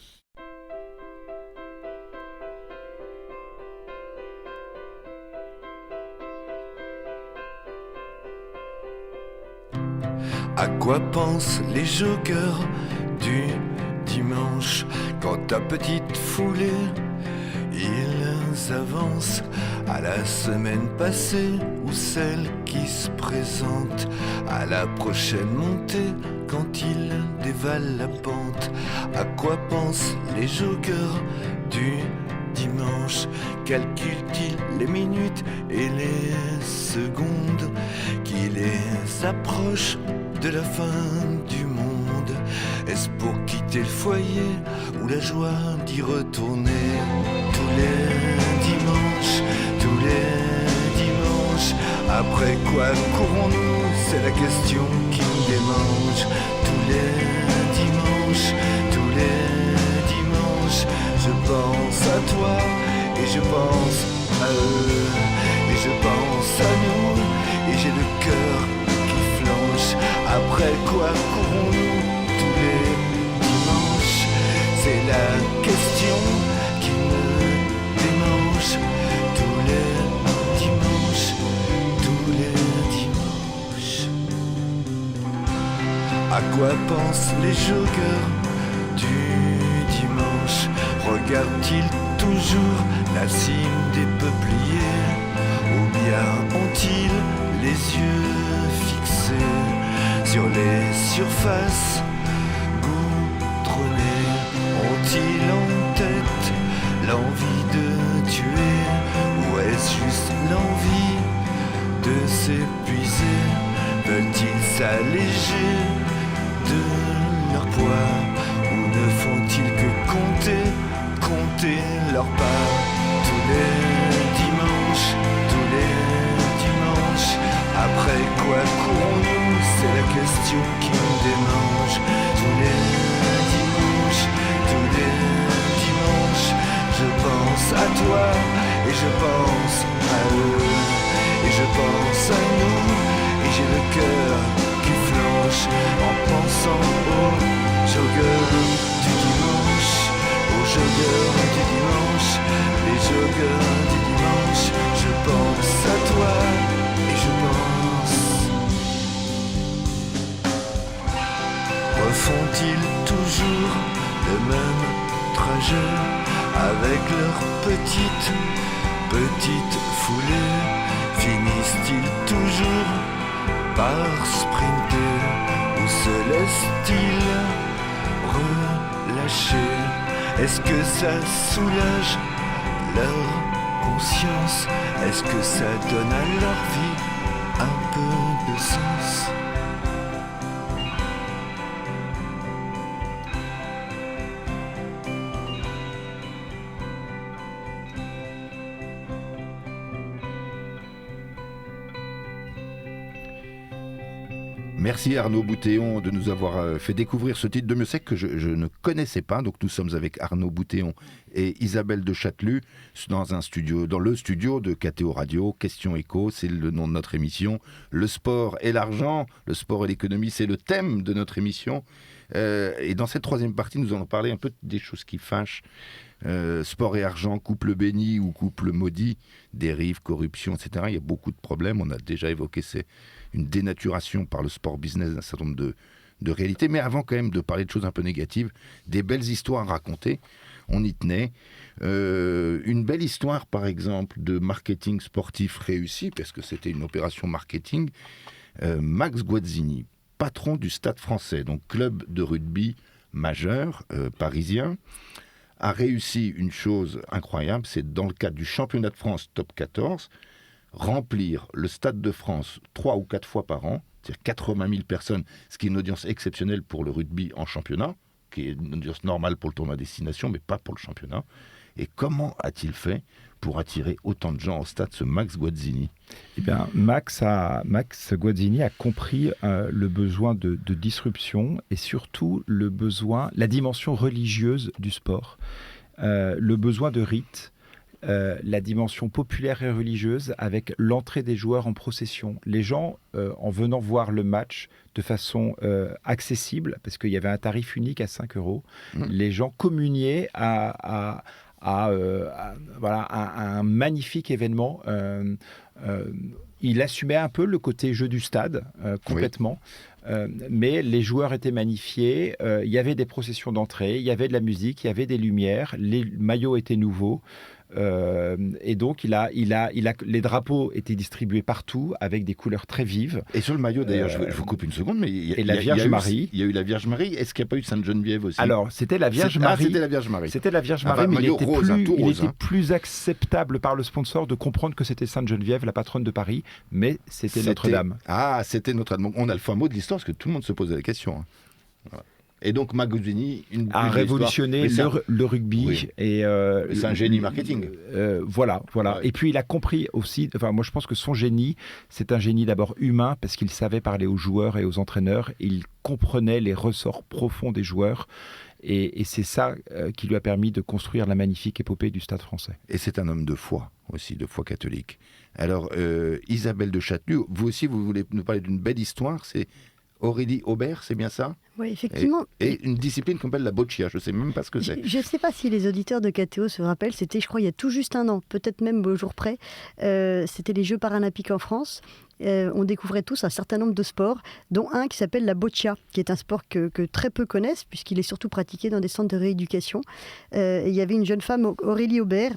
À quoi pensent les joggeurs du dimanche, quand ta petite foulée, ils avancent à la semaine passée ou celle qui se présente à la prochaine montée quand ils dévalent la pente. À quoi pensent les joggeurs du dimanche? Calculent-ils les minutes et les secondes qui les approchent de la fin du monde? Est-ce pour quitter le foyer ou la joie d'y retourner? Tous les dimanches, après quoi courons-nous? C'est la question qui me démange. Tous les dimanches, je pense à toi et je pense à eux et je pense à nous et j'ai le cœur qui flanche. Après quoi courons-nous tous les dimanches? C'est la question qui me démange. Tous les dimanches. À quoi pensent les joggeurs du dimanche? Regardent-ils toujours la cime des peupliers? Ou bien ont-ils les yeux fixés sur les surfaces goudronnées? Ont-ils en tête l'envie de tuer? Ou est-ce juste l'envie de s'épuiser? Veulent-ils s'alléger de leur poids? Ou ne font-ils que compter leurs pas? Tous les dimanches, après quoi courons-nous? C'est la question qui me démange. Tous les dimanches, je pense à toi et je pense à eux et je pense à nous et j'ai le cœur qui flanche en pensant aux joggeurs du dimanche, aux joggeurs du dimanche, les joggeurs du dimanche. Je pense à toi et je pense. Refont-ils toujours le même trajet avec leur petite foulée? Finissent-ils toujours par sprinter ou se laissent-ils relâcher? Est-ce que ça soulage leur conscience? Est-ce que ça donne à leur vie un peu de sens? Merci Arnaud Boutéon de nous avoir fait découvrir ce titre de musique que je ne connaissais pas. Donc nous sommes avec Arnaud Boutéon et Isabelle de Chatelus dans le studio de KTO Radio. Question Éco, c'est le nom de notre émission. Le sport et l'argent, le sport et l'économie, c'est le thème de notre émission. Et dans cette troisième partie, nous allons parler un peu des choses qui fâchent. Sport et argent, couple béni ou couple maudit, dérive, corruption, etc. Il y a beaucoup de problèmes. On a déjà évoqué une dénaturation par le sport business d'un certain nombre de réalités. Mais avant quand même de parler de choses un peu négatives, des belles histoires racontées, on y tenait. Une belle histoire, par exemple, de marketing sportif réussi, parce que c'était une opération marketing. Max Guazzini, patron du Stade Français, donc club de rugby majeur parisien, a réussi une chose incroyable, c'est dans le cadre du championnat de France top 14, remplir le Stade de France 3 ou 4 fois par an, c'est-à-dire 80 000 personnes, ce qui est une audience exceptionnelle pour le rugby en championnat, qui est une audience normale pour le tournoi destination, mais pas pour le championnat. Et comment a-t-il fait pour attirer autant de gens au stade, ce Max Guazzini? Eh bien, Max Guazzini a compris le besoin de disruption et surtout la dimension religieuse du sport, le besoin de rite, la dimension populaire et religieuse avec l'entrée des joueurs en procession. Les gens, en venant voir le match de façon accessible, parce qu'il y avait un tarif unique à 5 €, les gens communiaient à un magnifique événement. Il assumait un peu le côté jeu du stade, complètement. Mais les joueurs étaient magnifiés, il y avait des processions d'entrée, il y avait de la musique, il y avait des lumières, les maillots étaient nouveaux. Et donc, les drapeaux étaient distribués partout avec des couleurs très vives. Et sur le maillot, d'ailleurs, je vous coupe une seconde, mais il y a la Vierge Marie. Il y a eu la Vierge Marie. Est-ce qu'il n'y a pas eu Sainte-Geneviève aussi? Alors, c'était la Vierge Marie. C'était la Vierge Marie. C'était la Vierge Marie, mais il était plus acceptable par le sponsor de comprendre que c'était Sainte-Geneviève, la patronne de Paris, mais c'était Notre-Dame. Ah, c'était Notre-Dame. On a le fin mot de l'histoire parce que tout le monde se posait la question. Hein. Voilà. Et donc Magozzini a révolutionné le rugby. Oui. Et c'est un génie marketing. Voilà. Ouais. Et puis il a compris aussi, moi je pense que son génie, c'est un génie d'abord humain, parce qu'il savait parler aux joueurs et aux entraîneurs. Il comprenait les ressorts profonds des joueurs. Et c'est ça qui lui a permis de construire la magnifique épopée du Stade français. Et c'est un homme de foi aussi, de foi catholique. Alors Isabelle de Châteloup, vous aussi vous voulez nous parler d'une belle histoire, c'est Aurélie Aubert, c'est bien ça? Oui, effectivement. Et une discipline qu'on appelle la boccia, je ne sais même pas ce que c'est. Je ne sais pas si les auditeurs de KTO se rappellent, c'était, je crois, il y a tout juste un an, peut-être même au jour près. C'était les Jeux paralympiques en France. On découvrait tous un certain nombre de sports, dont un qui s'appelle la boccia, qui est un sport que très peu connaissent, puisqu'il est surtout pratiqué dans des centres de rééducation. Et il y avait une jeune femme, Aurélie Aubert,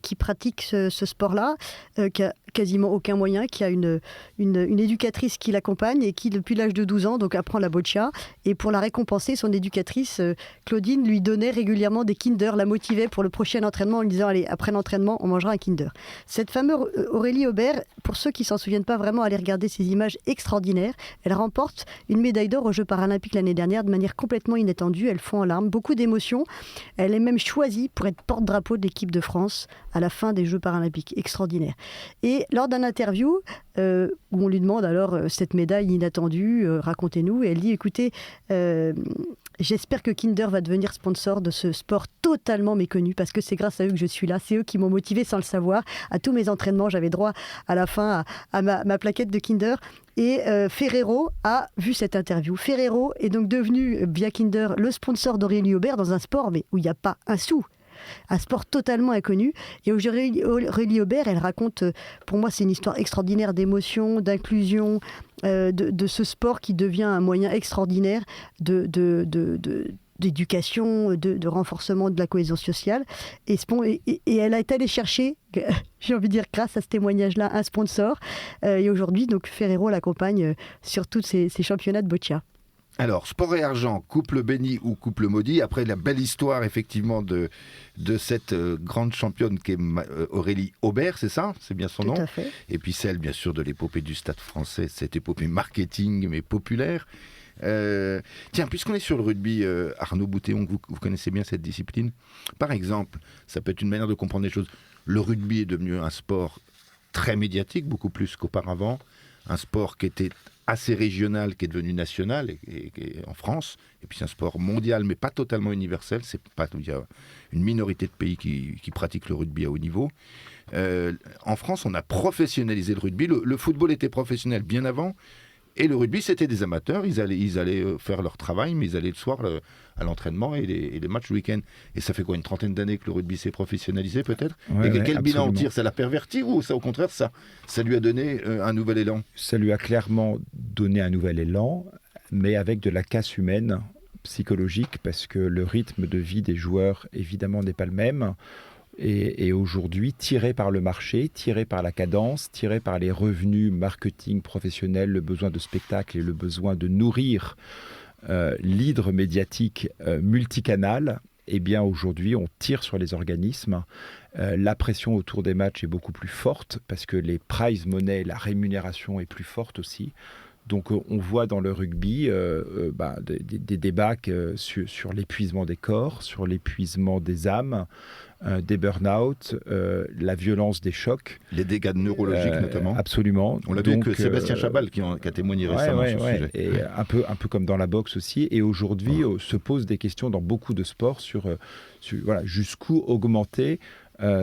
qui pratique ce sport-là, qui a quasiment aucun moyen, qui a une éducatrice qui l'accompagne et qui, depuis l'âge de 12 ans, donc apprend la boccia. Et pour la récompenser, son éducatrice, Claudine, lui donnait régulièrement des Kinder, la motivait pour le prochain entraînement en lui disant « Allez, après l'entraînement, on mangera un Kinder ». Cette fameuse Aurélie Aubert, pour ceux qui ne s'en souviennent pas vraiment, allez regarder ces images extraordinaires. Elle remporte une médaille d'or aux Jeux paralympiques l'année dernière de manière complètement inattendue. Elle fond en larmes, beaucoup d'émotions. Elle est même choisie pour être porte-drapeau de l'équipe de France à la fin des Jeux paralympiques. Extraordinaire. Et lors d'un interview où on lui demande alors cette médaille inattendue, racontez-nous, et elle dit écoutez, j'espère que Kinder va devenir sponsor de ce sport totalement méconnu, parce que c'est grâce à eux que je suis là, c'est eux qui m'ont motivé sans le savoir. À tous mes entraînements, j'avais droit à la fin à ma plaquette de Kinder. Et Ferrero a vu cette interview. Ferrero est donc devenu, via Kinder, le sponsor d'Aurélie Aubert dans un sport mais où il n'y a pas un sou. Un sport totalement inconnu. Et Aurélie Aubert, elle raconte, pour moi c'est une histoire extraordinaire d'émotion, d'inclusion, de ce sport qui devient un moyen extraordinaire d'éducation, de renforcement de la cohésion sociale. Et elle est allée chercher, j'ai envie de dire grâce à ce témoignage-là, un sponsor. Et aujourd'hui, donc Ferrero l'accompagne sur tous ces championnats de boccia. Alors, sport et argent, couple béni ou couple maudit, après la belle histoire effectivement de cette grande championne qui est Aurélie Aubert, c'est ça? C'est bien son nom? Tout à fait. Et puis celle bien sûr de l'épopée du Stade français, cette épopée marketing mais populaire. Tiens, puisqu'on est sur le rugby, Arnaud Boutéon, vous connaissez bien cette discipline. Par exemple, ça peut être une manière de comprendre les choses. Le rugby est devenu un sport très médiatique, beaucoup plus qu'auparavant. Un sport qui était assez régional, qui est devenu national et en France. Et puis c'est un sport mondial, mais pas totalement universel. Il y a une minorité de pays qui pratiquent le rugby à haut niveau. En France, on a professionnalisé le rugby. Le football était professionnel bien avant. Et le rugby, c'était des amateurs. Ils allaient faire leur travail, mais ils allaient le soir à l'entraînement et les matchs le week-end. Et ça fait quoi, une trentaine d'années que le rugby s'est professionnalisé, peut-être? Quel bilan on tire? Ça l'a perverti ou ça, au contraire, ça lui a donné un nouvel élan? Ça lui a clairement donné un nouvel élan, mais avec de la casse humaine, psychologique, parce que le rythme de vie des joueurs, évidemment, n'est pas le même. Et aujourd'hui, tiré par le marché, tiré par la cadence, tiré par les revenus marketing professionnels, le besoin de spectacle et le besoin de nourrir l'hydre médiatique multicanal, eh bien aujourd'hui, on tire sur les organismes. La pression autour des matchs est beaucoup plus forte parce que les prize money, la rémunération est plus forte aussi. Donc on voit dans le rugby des débats sur l'épuisement des corps, sur l'épuisement des âmes, des burn-out, la violence des chocs. Les dégâts neurologiques notamment. Absolument. On l'a vu avec Sébastien Chabal qui a témoigné récemment sur ce sujet. Et un peu comme dans la boxe aussi. Et aujourd'hui, se posent des questions dans beaucoup de sports sur jusqu'où augmenter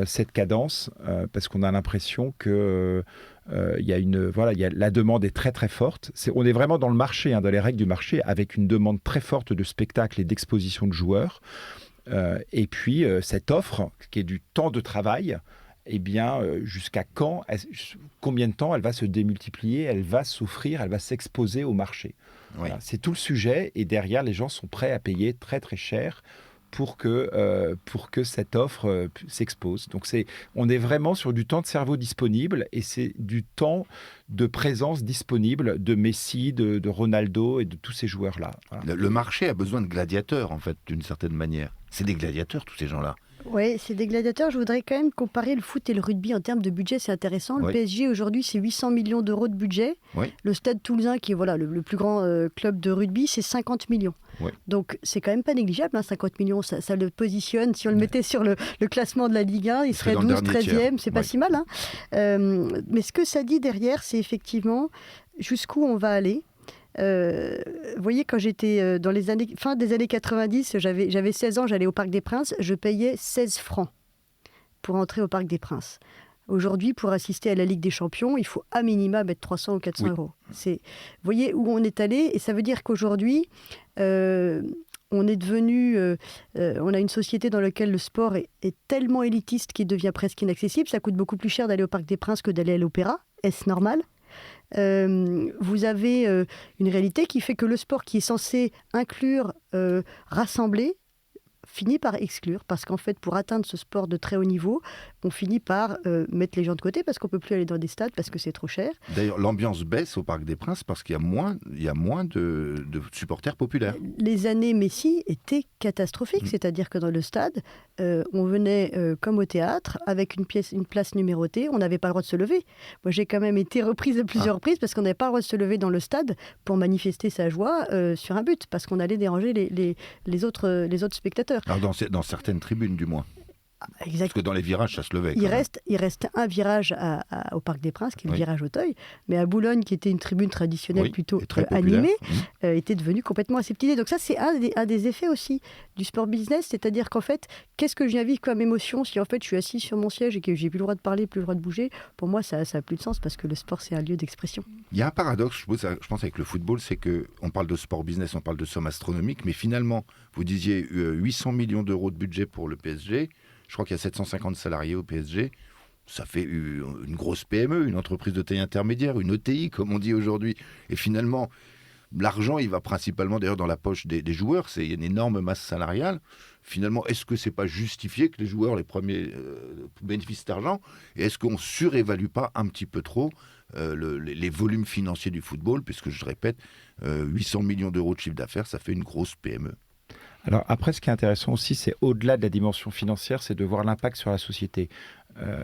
cette cadence, parce qu'on a l'impression que la demande est très très forte. On est vraiment dans le marché, dans les règles du marché, avec une demande très forte de spectacles et d'exposition de joueurs. Et puis cette offre, qui est du temps de travail, eh bien, jusqu'à quand, combien de temps elle va se démultiplier, elle va souffrir, elle va s'exposer au marché. Oui. Voilà, c'est tout le sujet, et derrière, les gens sont prêts à payer très très cher pour que cette offre s'expose. Donc on est vraiment sur du temps de cerveau disponible, et c'est du temps de présence disponible de Messi, de Ronaldo et de tous ces joueurs-là. Voilà. Le marché a besoin de gladiateurs, en fait, d'une certaine manière. C'est des gladiateurs, tous ces gens-là. Oui, c'est des gladiateurs. Je voudrais quand même comparer le foot et le rugby en termes de budget, c'est intéressant. Le Oui. PSG aujourd'hui, c'est 800 millions d'euros de budget. Oui. Le Stade Toulousain, qui est voilà, le plus grand club de rugby, c'est 50 millions. Oui. Donc c'est quand même pas négligeable, 50 millions, ça le positionne. Si on le mettait sur le classement de la Ligue 1, il serait dans le 12, dernier 13e, tiers. c'est pas Oui. si mal. Mais ce que ça dit derrière, c'est effectivement jusqu'où on va aller. Vous voyez, quand j'étais dans les fin des années 90, j'avais 16 ans, j'allais au Parc des Princes, je payais 16 francs pour entrer au Parc des Princes. Aujourd'hui, pour assister à la Ligue des Champions, il faut à minima mettre 300 ou 400 euros. Vous voyez où on est allé, et ça veut dire qu'aujourd'hui, on est devenu, on a une société dans laquelle le sport est tellement élitiste qu'il devient presque inaccessible. Ça coûte beaucoup plus cher d'aller au Parc des Princes que d'aller à l'Opéra. Est-ce normal ? Vous avez une réalité qui fait que le sport qui est censé inclure, rassembler, finit par exclure, parce qu'en fait, pour atteindre ce sport de très haut niveau, on finit par mettre les gens de côté, parce qu'on ne peut plus aller dans des stades, parce que c'est trop cher. D'ailleurs, l'ambiance baisse au Parc des Princes parce qu'il y a moins de supporters populaires. Les années Messi étaient catastrophiques, c'est-à-dire que dans le stade, on venait comme au théâtre, avec une place numérotée, on n'avait pas le droit de se lever. Moi, j'ai quand même été reprise à plusieurs reprises, parce qu'on n'avait pas le droit de se lever dans le stade pour manifester sa joie sur un but, parce qu'on allait déranger les autres spectateurs. Alors dans certaines tribunes, du moins. Exact. Parce que dans les virages, ça se levait. Il reste un virage au Parc des Princes, qui est le Oui. virage Auteuil, mais à Boulogne, qui était une tribune traditionnelle Oui, plutôt et très populaire. animée, était devenue complètement aseptisée. Donc ça, c'est un des effets aussi du sport business, c'est-à-dire qu'en fait, qu'est-ce que je viens vivre comme émotion si en fait je suis assis sur mon siège et que j'ai plus le droit de parler, plus le droit de bouger? Pour moi, ça n'a plus de sens, parce que le sport, c'est un lieu d'expression. Il y a un paradoxe, je pense, avec le football, c'est qu'on parle de sport business, on parle de sommes astronomiques, mais finalement, vous disiez 800 millions d'euros de budget pour le PSG. Je crois qu'il y a 750 salariés au PSG. Ça fait une grosse PME, une entreprise de taille intermédiaire, une ETI, comme on dit aujourd'hui. Et finalement, l'argent, il va principalement d'ailleurs dans la poche des joueurs. Il y a une énorme masse salariale. Finalement, est-ce que c'est pas justifié que les joueurs, les premiers, bénéficient d'argent? Et est-ce qu'on surévalue pas un petit peu trop les volumes financiers du football? Puisque, je répète, 800 millions d'euros de chiffre d'affaires, ça fait une grosse PME. Alors après, ce qui est intéressant aussi, c'est au-delà de la dimension financière, c'est de voir l'impact sur la société.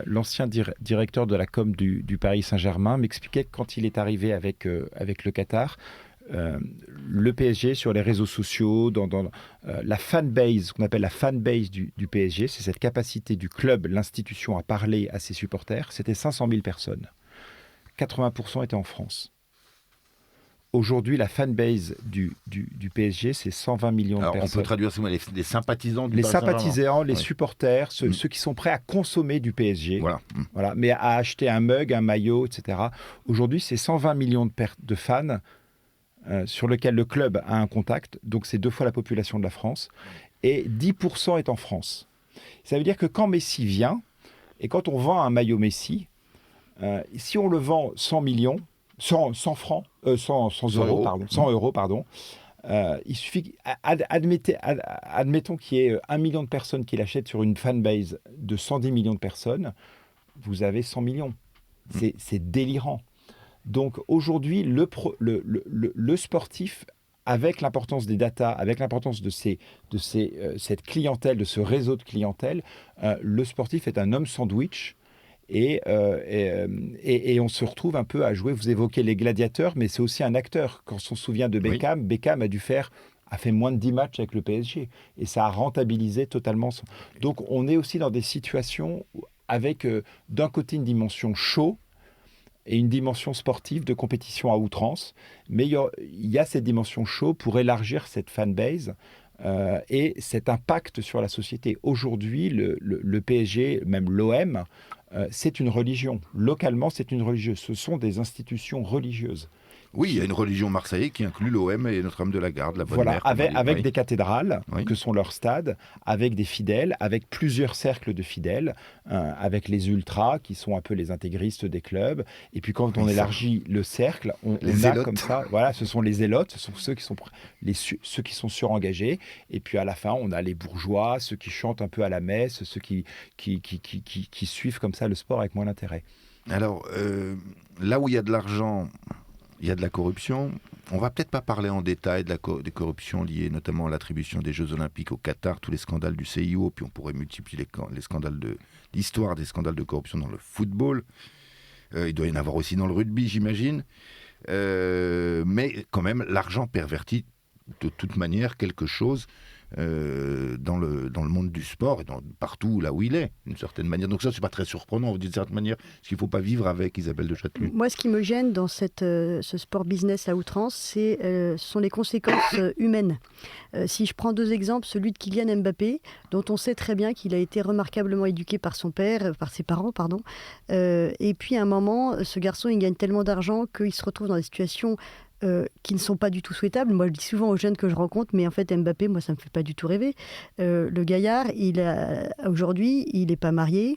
L'ancien directeur de la com du Paris Saint-Germain m'expliquait que quand il est arrivé avec le Qatar, le PSG sur les réseaux sociaux, dans la fanbase, qu'on appelle la fanbase du PSG, c'est cette capacité du club, l'institution à parler à ses supporters, c'était 500 000 personnes. 80% étaient en France. Aujourd'hui, la fanbase du PSG, c'est 120 millions de personnes. On peut traduire les sympathisants du Les Paris Saint-Germain. sympathisants, les Oui. supporters, ceux qui sont prêts à consommer du PSG, Voilà. mais à acheter un mug, un maillot, etc. Aujourd'hui, c'est 120 millions de fans sur lesquels le club a un contact. Donc, c'est 2 fois la population de la France. Et 10% est en France. Ça veut dire que quand Messi vient, et quand on vend un maillot Messi, si on le vend 100 millions, 100 francs, 100 euros, pardon. Il suffit, admettons qu'il y ait 1 million de personnes qui l'achètent sur une fanbase de 110 millions de personnes, vous avez 100 millions. C'est délirant. Donc aujourd'hui, le sportif, avec l'importance des datas, avec l'importance de cette clientèle, de ce réseau de clientèle, le sportif est un homme sandwich. Et on se retrouve un peu à jouer, vous évoquez les gladiateurs, mais c'est aussi un acteur. Quand on se souvient de Beckham, Beckham a fait moins de 10 matchs avec le PSG. Et ça a rentabilisé totalement. Donc on est aussi dans des situations avec d'un côté une dimension show et une dimension sportive de compétition à outrance. Mais il y a cette dimension show pour élargir cette fanbase et cet impact sur la société. Aujourd'hui, le PSG, même l'OM, c'est une religion. Localement, c'est une religieuse. Ce sont des institutions religieuses. Oui, il y a une religion marseillaise qui inclut l'OM et Notre-Dame de la Garde, la Bonne Voilà, Mère. comme on dit. avec Oui. des cathédrales Oui. que sont leurs stades, avec des fidèles, avec plusieurs cercles de fidèles, avec les ultras qui sont un peu les intégristes des clubs. Et puis quand on Oui, ça. élargit le cercle, on Les a zélotes. comme ça, voilà, ce sont les zélotes, ce sont ceux qui sont surengagés. Et puis à la fin, on a les bourgeois, ceux qui chantent un peu à la messe, ceux qui suivent comme ça le sport avec moins d'intérêt. Alors, là où il y a de l'argent, il y a de la corruption. On va peut-être pas parler en détail des corruptions liées notamment à l'attribution des Jeux Olympiques au Qatar, tous les scandales du CIO, puis on pourrait multiplier les scandales l'histoire des scandales de corruption dans le football. Il doit y en avoir aussi dans le rugby, j'imagine. Mais quand même, l'argent pervertit de toute manière quelque chose dans le monde du sport et partout là où il est, d'une certaine manière. Donc ça, c'est pas très surprenant, d'une certaine manière, parce qu'il ne faut pas vivre avec Isabelle de Châteloup. Moi, ce qui me gêne dans ce sport business à outrance, ce sont les conséquences humaines. Si je prends 2 exemples, celui de Kylian Mbappé, dont on sait très bien qu'il a été remarquablement éduqué par ses parents, pardon. Et puis à un moment, ce garçon, il gagne tellement d'argent qu'il se retrouve dans des situations qui ne sont pas du tout souhaitables. Moi, je dis souvent aux jeunes que je rencontre, mais en fait, Mbappé, moi, ça ne me fait pas du tout rêver. Le gaillard, aujourd'hui, il n'est pas marié.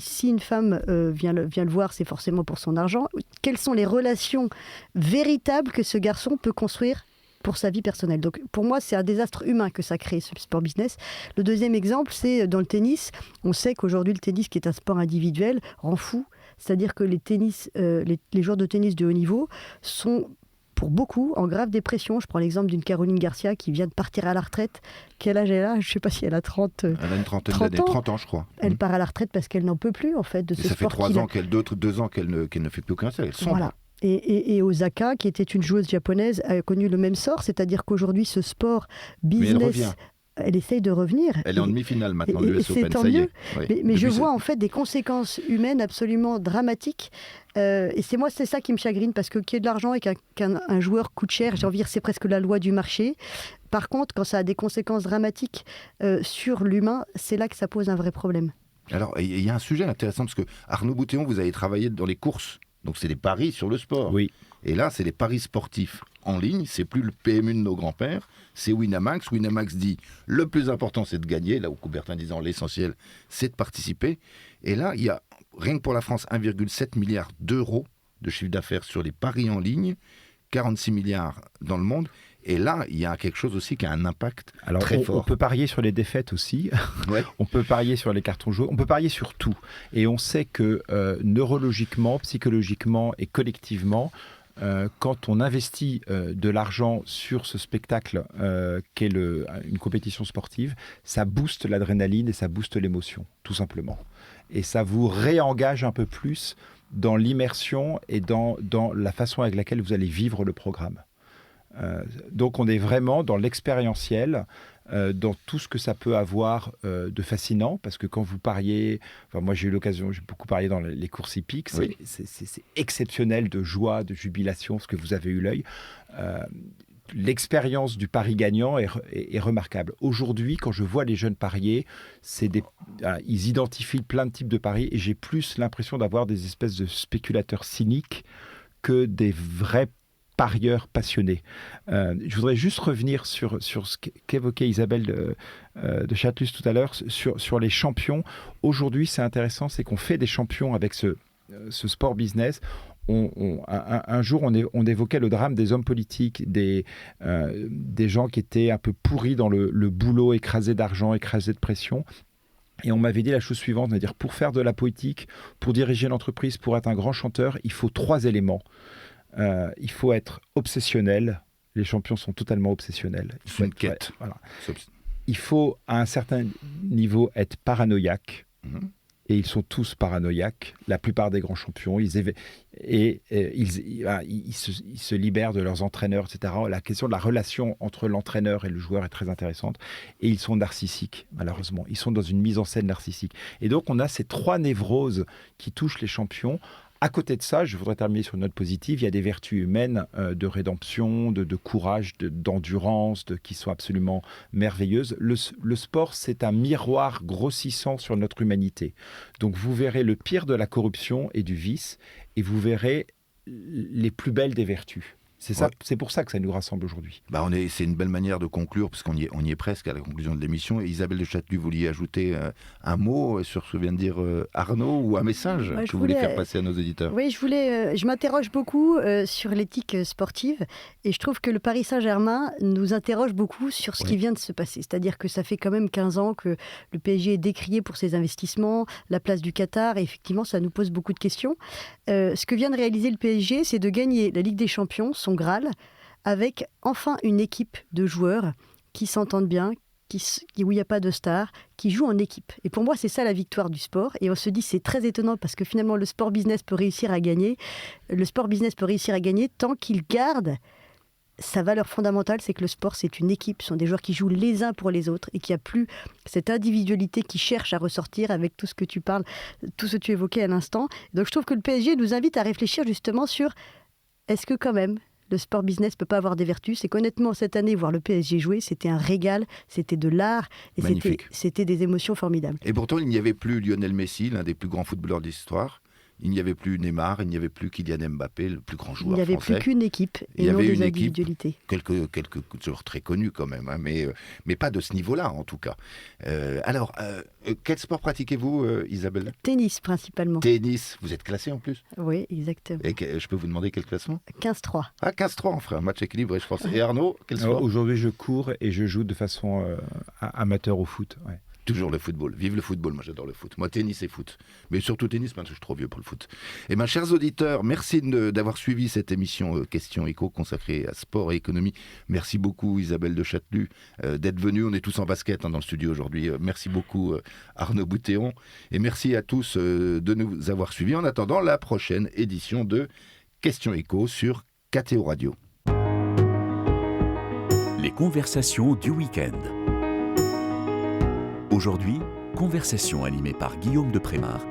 Si une femme vient le voir, c'est forcément pour son argent. Quelles sont les relations véritables que ce garçon peut construire pour sa vie personnelle? Donc, pour moi, c'est un désastre humain que ça crée, ce sport business. Le deuxième exemple, c'est dans le tennis. On sait qu'aujourd'hui, le tennis, qui est un sport individuel, rend fou. C'est-à-dire que les joueurs de tennis de haut niveau sont pour beaucoup en grave dépression. Je prends l'exemple d'une Caroline Garcia qui vient de partir à la retraite. Quel âge elle a? Je ne sais pas si elle a 30 Elle a une trentaine d'années, 30 ans, je crois. Elle part à la retraite parce qu'elle n'en peut plus, en fait, de ce Et ça fait sport 2 ans qu'elle ne fait plus aucun seul. Elle sombre. Voilà. Et Osaka, qui était une joueuse japonaise, a connu le même sort, c'est-à-dire qu'aujourd'hui, ce sport business, Mais elle revient. elle essaye de revenir. Elle est en demi-finale maintenant de et l'US c'est Open, tant ça y mieux. est. Oui. Mais je Depuis, vois en fait des conséquences humaines absolument dramatiques. Et c'est ça qui me chagrine, parce que qu'il y ait de l'argent et qu'un joueur coûte cher, j'ai envie de dire, c'est presque la loi du marché. Par contre, quand ça a des conséquences dramatiques sur l'humain, c'est là que ça pose un vrai problème. Alors, il y a un sujet intéressant, parce que Arnaud Boutéon, vous avez travaillé dans les courses. Donc, c'est des paris sur le sport. Oui. Et là, c'est les paris sportifs en ligne. C'est plus le PMU de nos grands-pères. C'est Winamax. Winamax dit le plus important, c'est de gagner. Là où Coubertin disant l'essentiel, c'est de participer. Et là, il y a, rien que pour la France, 1,7 milliard d'euros de chiffre d'affaires sur les paris en ligne, 46 milliards dans le monde. Et là, il y a quelque chose aussi qui a un impact très fort. On peut parier sur les défaites aussi. Ouais. On peut parier sur les cartons joués. On peut parier sur tout. Et on sait que neurologiquement, psychologiquement et collectivement, quand on investit de l'argent sur ce spectacle qu'est une compétition sportive, ça booste l'adrénaline et ça booste l'émotion, tout simplement. Et ça vous réengage un peu plus dans l'immersion et dans la façon avec laquelle vous allez vivre le programme. Donc on est vraiment dans l'expérientiel, dans tout ce que ça peut avoir de fascinant, parce que quand vous pariez, moi j'ai beaucoup parié dans les courses hippiques, Oui. c'est exceptionnel de joie, de jubilation, parce que vous avez eu l'œil. L'expérience du pari gagnant est remarquable. Aujourd'hui, quand je vois les jeunes parier, ils identifient plein de types de paris, et j'ai plus l'impression d'avoir des espèces de spéculateurs cyniques que des vrais parieurs passionnés. Je voudrais juste revenir sur ce qu'évoquait Isabelle de Châteloup tout à l'heure, sur les champions. Aujourd'hui, c'est intéressant, c'est qu'on fait des champions avec ce sport business. Un jour, on évoquait le drame des hommes politiques, des gens qui étaient un peu pourris dans le boulot, écrasés d'argent, écrasés de pression. Et on m'avait dit la chose suivante, c'est-à-dire pour faire de la politique, pour diriger l'entreprise, pour être un grand chanteur, il faut 3 éléments. Il faut être obsessionnel. Les champions sont totalement obsessionnels. C'est une quête. Voilà. Il faut, à un certain niveau, être paranoïaque. Et ils sont tous paranoïaques. La plupart des grands champions, ils se libèrent de leurs entraîneurs, etc. La question de la relation entre l'entraîneur et le joueur est très intéressante. Et ils sont narcissiques, malheureusement. Ils sont dans une mise en scène narcissique. Et donc, on a ces 3 névroses qui touchent les champions. À côté de ça, je voudrais terminer sur une note positive, il y a des vertus humaines de rédemption, de courage, d'endurance, qui sont absolument merveilleuses. Le sport, c'est un miroir grossissant sur notre humanité. Donc vous verrez le pire de la corruption et du vice, et vous verrez les plus belles des vertus. C'est ça, c'est pour ça que ça nous rassemble aujourd'hui. C'est une belle manière de conclure, parce qu'on y est presque à la conclusion de l'émission. Isabelle de Châtelus, vous vouliez ajouter un mot sur ce que vient de dire Arnaud, ou un message que vous voulez faire passer à nos auditeurs? Oui, je m'interroge beaucoup sur l'éthique sportive, et je trouve que le Paris Saint-Germain nous interroge beaucoup sur ce qui vient de se passer. C'est-à-dire que ça fait quand même 15 ans que le PSG est décrié pour ses investissements, la place du Qatar, et effectivement, ça nous pose beaucoup de questions. Ce que vient de réaliser le PSG, c'est de gagner la Ligue des Champions, son Graal, avec enfin une équipe de joueurs qui s'entendent bien, où il n'y a pas de stars, qui jouent en équipe. Et pour moi, c'est ça la victoire du sport. Et on se dit, c'est très étonnant parce que finalement, le sport business peut réussir à gagner. Le sport business peut réussir à gagner tant qu'il garde sa valeur fondamentale, c'est que le sport, c'est une équipe. Ce sont des joueurs qui jouent les uns pour les autres et qu'il n'y a plus cette individualité qui cherche à ressortir avec tout ce que tu parles, tout ce que tu évoquais à l'instant. Donc, je trouve que le PSG nous invite à réfléchir justement sur est-ce que quand même le sport business ne peut pas avoir des vertus. C'est qu'honnêtement, cette année, voir le PSG jouer, c'était un régal, c'était de l'art, et c'était des émotions formidables. Et pourtant, il n'y avait plus Lionel Messi, l'un des plus grands footballeurs de l'histoire. Il n'y avait plus Neymar, il n'y avait plus Kylian Mbappé, le plus grand joueur français. Il n'y avait plus qu'une équipe, et non des individualités. Quelques joueurs très connus quand même, hein, mais pas de ce niveau-là en tout cas. Alors, quel sport pratiquez-vous, Isabelle? Tennis principalement. Tennis, vous êtes classé en plus? Oui, exactement. Et je peux vous demander quel classement? 15-3. Ah, 15-3, on ferait un match équilibré, je pense. Et Arnaud, quel sport? Aujourd'hui, je cours et je joue de façon amateur au foot. Ouais. Toujours le football. Vive le football, moi j'adore le foot. Moi tennis et foot. Mais surtout tennis, parce que je suis trop vieux pour le foot. Et bien, chers auditeurs, merci d'avoir suivi cette émission Question Éco consacrée à sport et économie. Merci beaucoup Isabelle de Châtelus d'être venue. On est tous en basket dans le studio aujourd'hui. Merci beaucoup Arnaud Boutéon. Et merci à tous de nous avoir suivis. En attendant la prochaine édition de Question Éco sur KTO Radio. Les conversations du week-end. Aujourd'hui, conversation animée par Guillaume de Prémard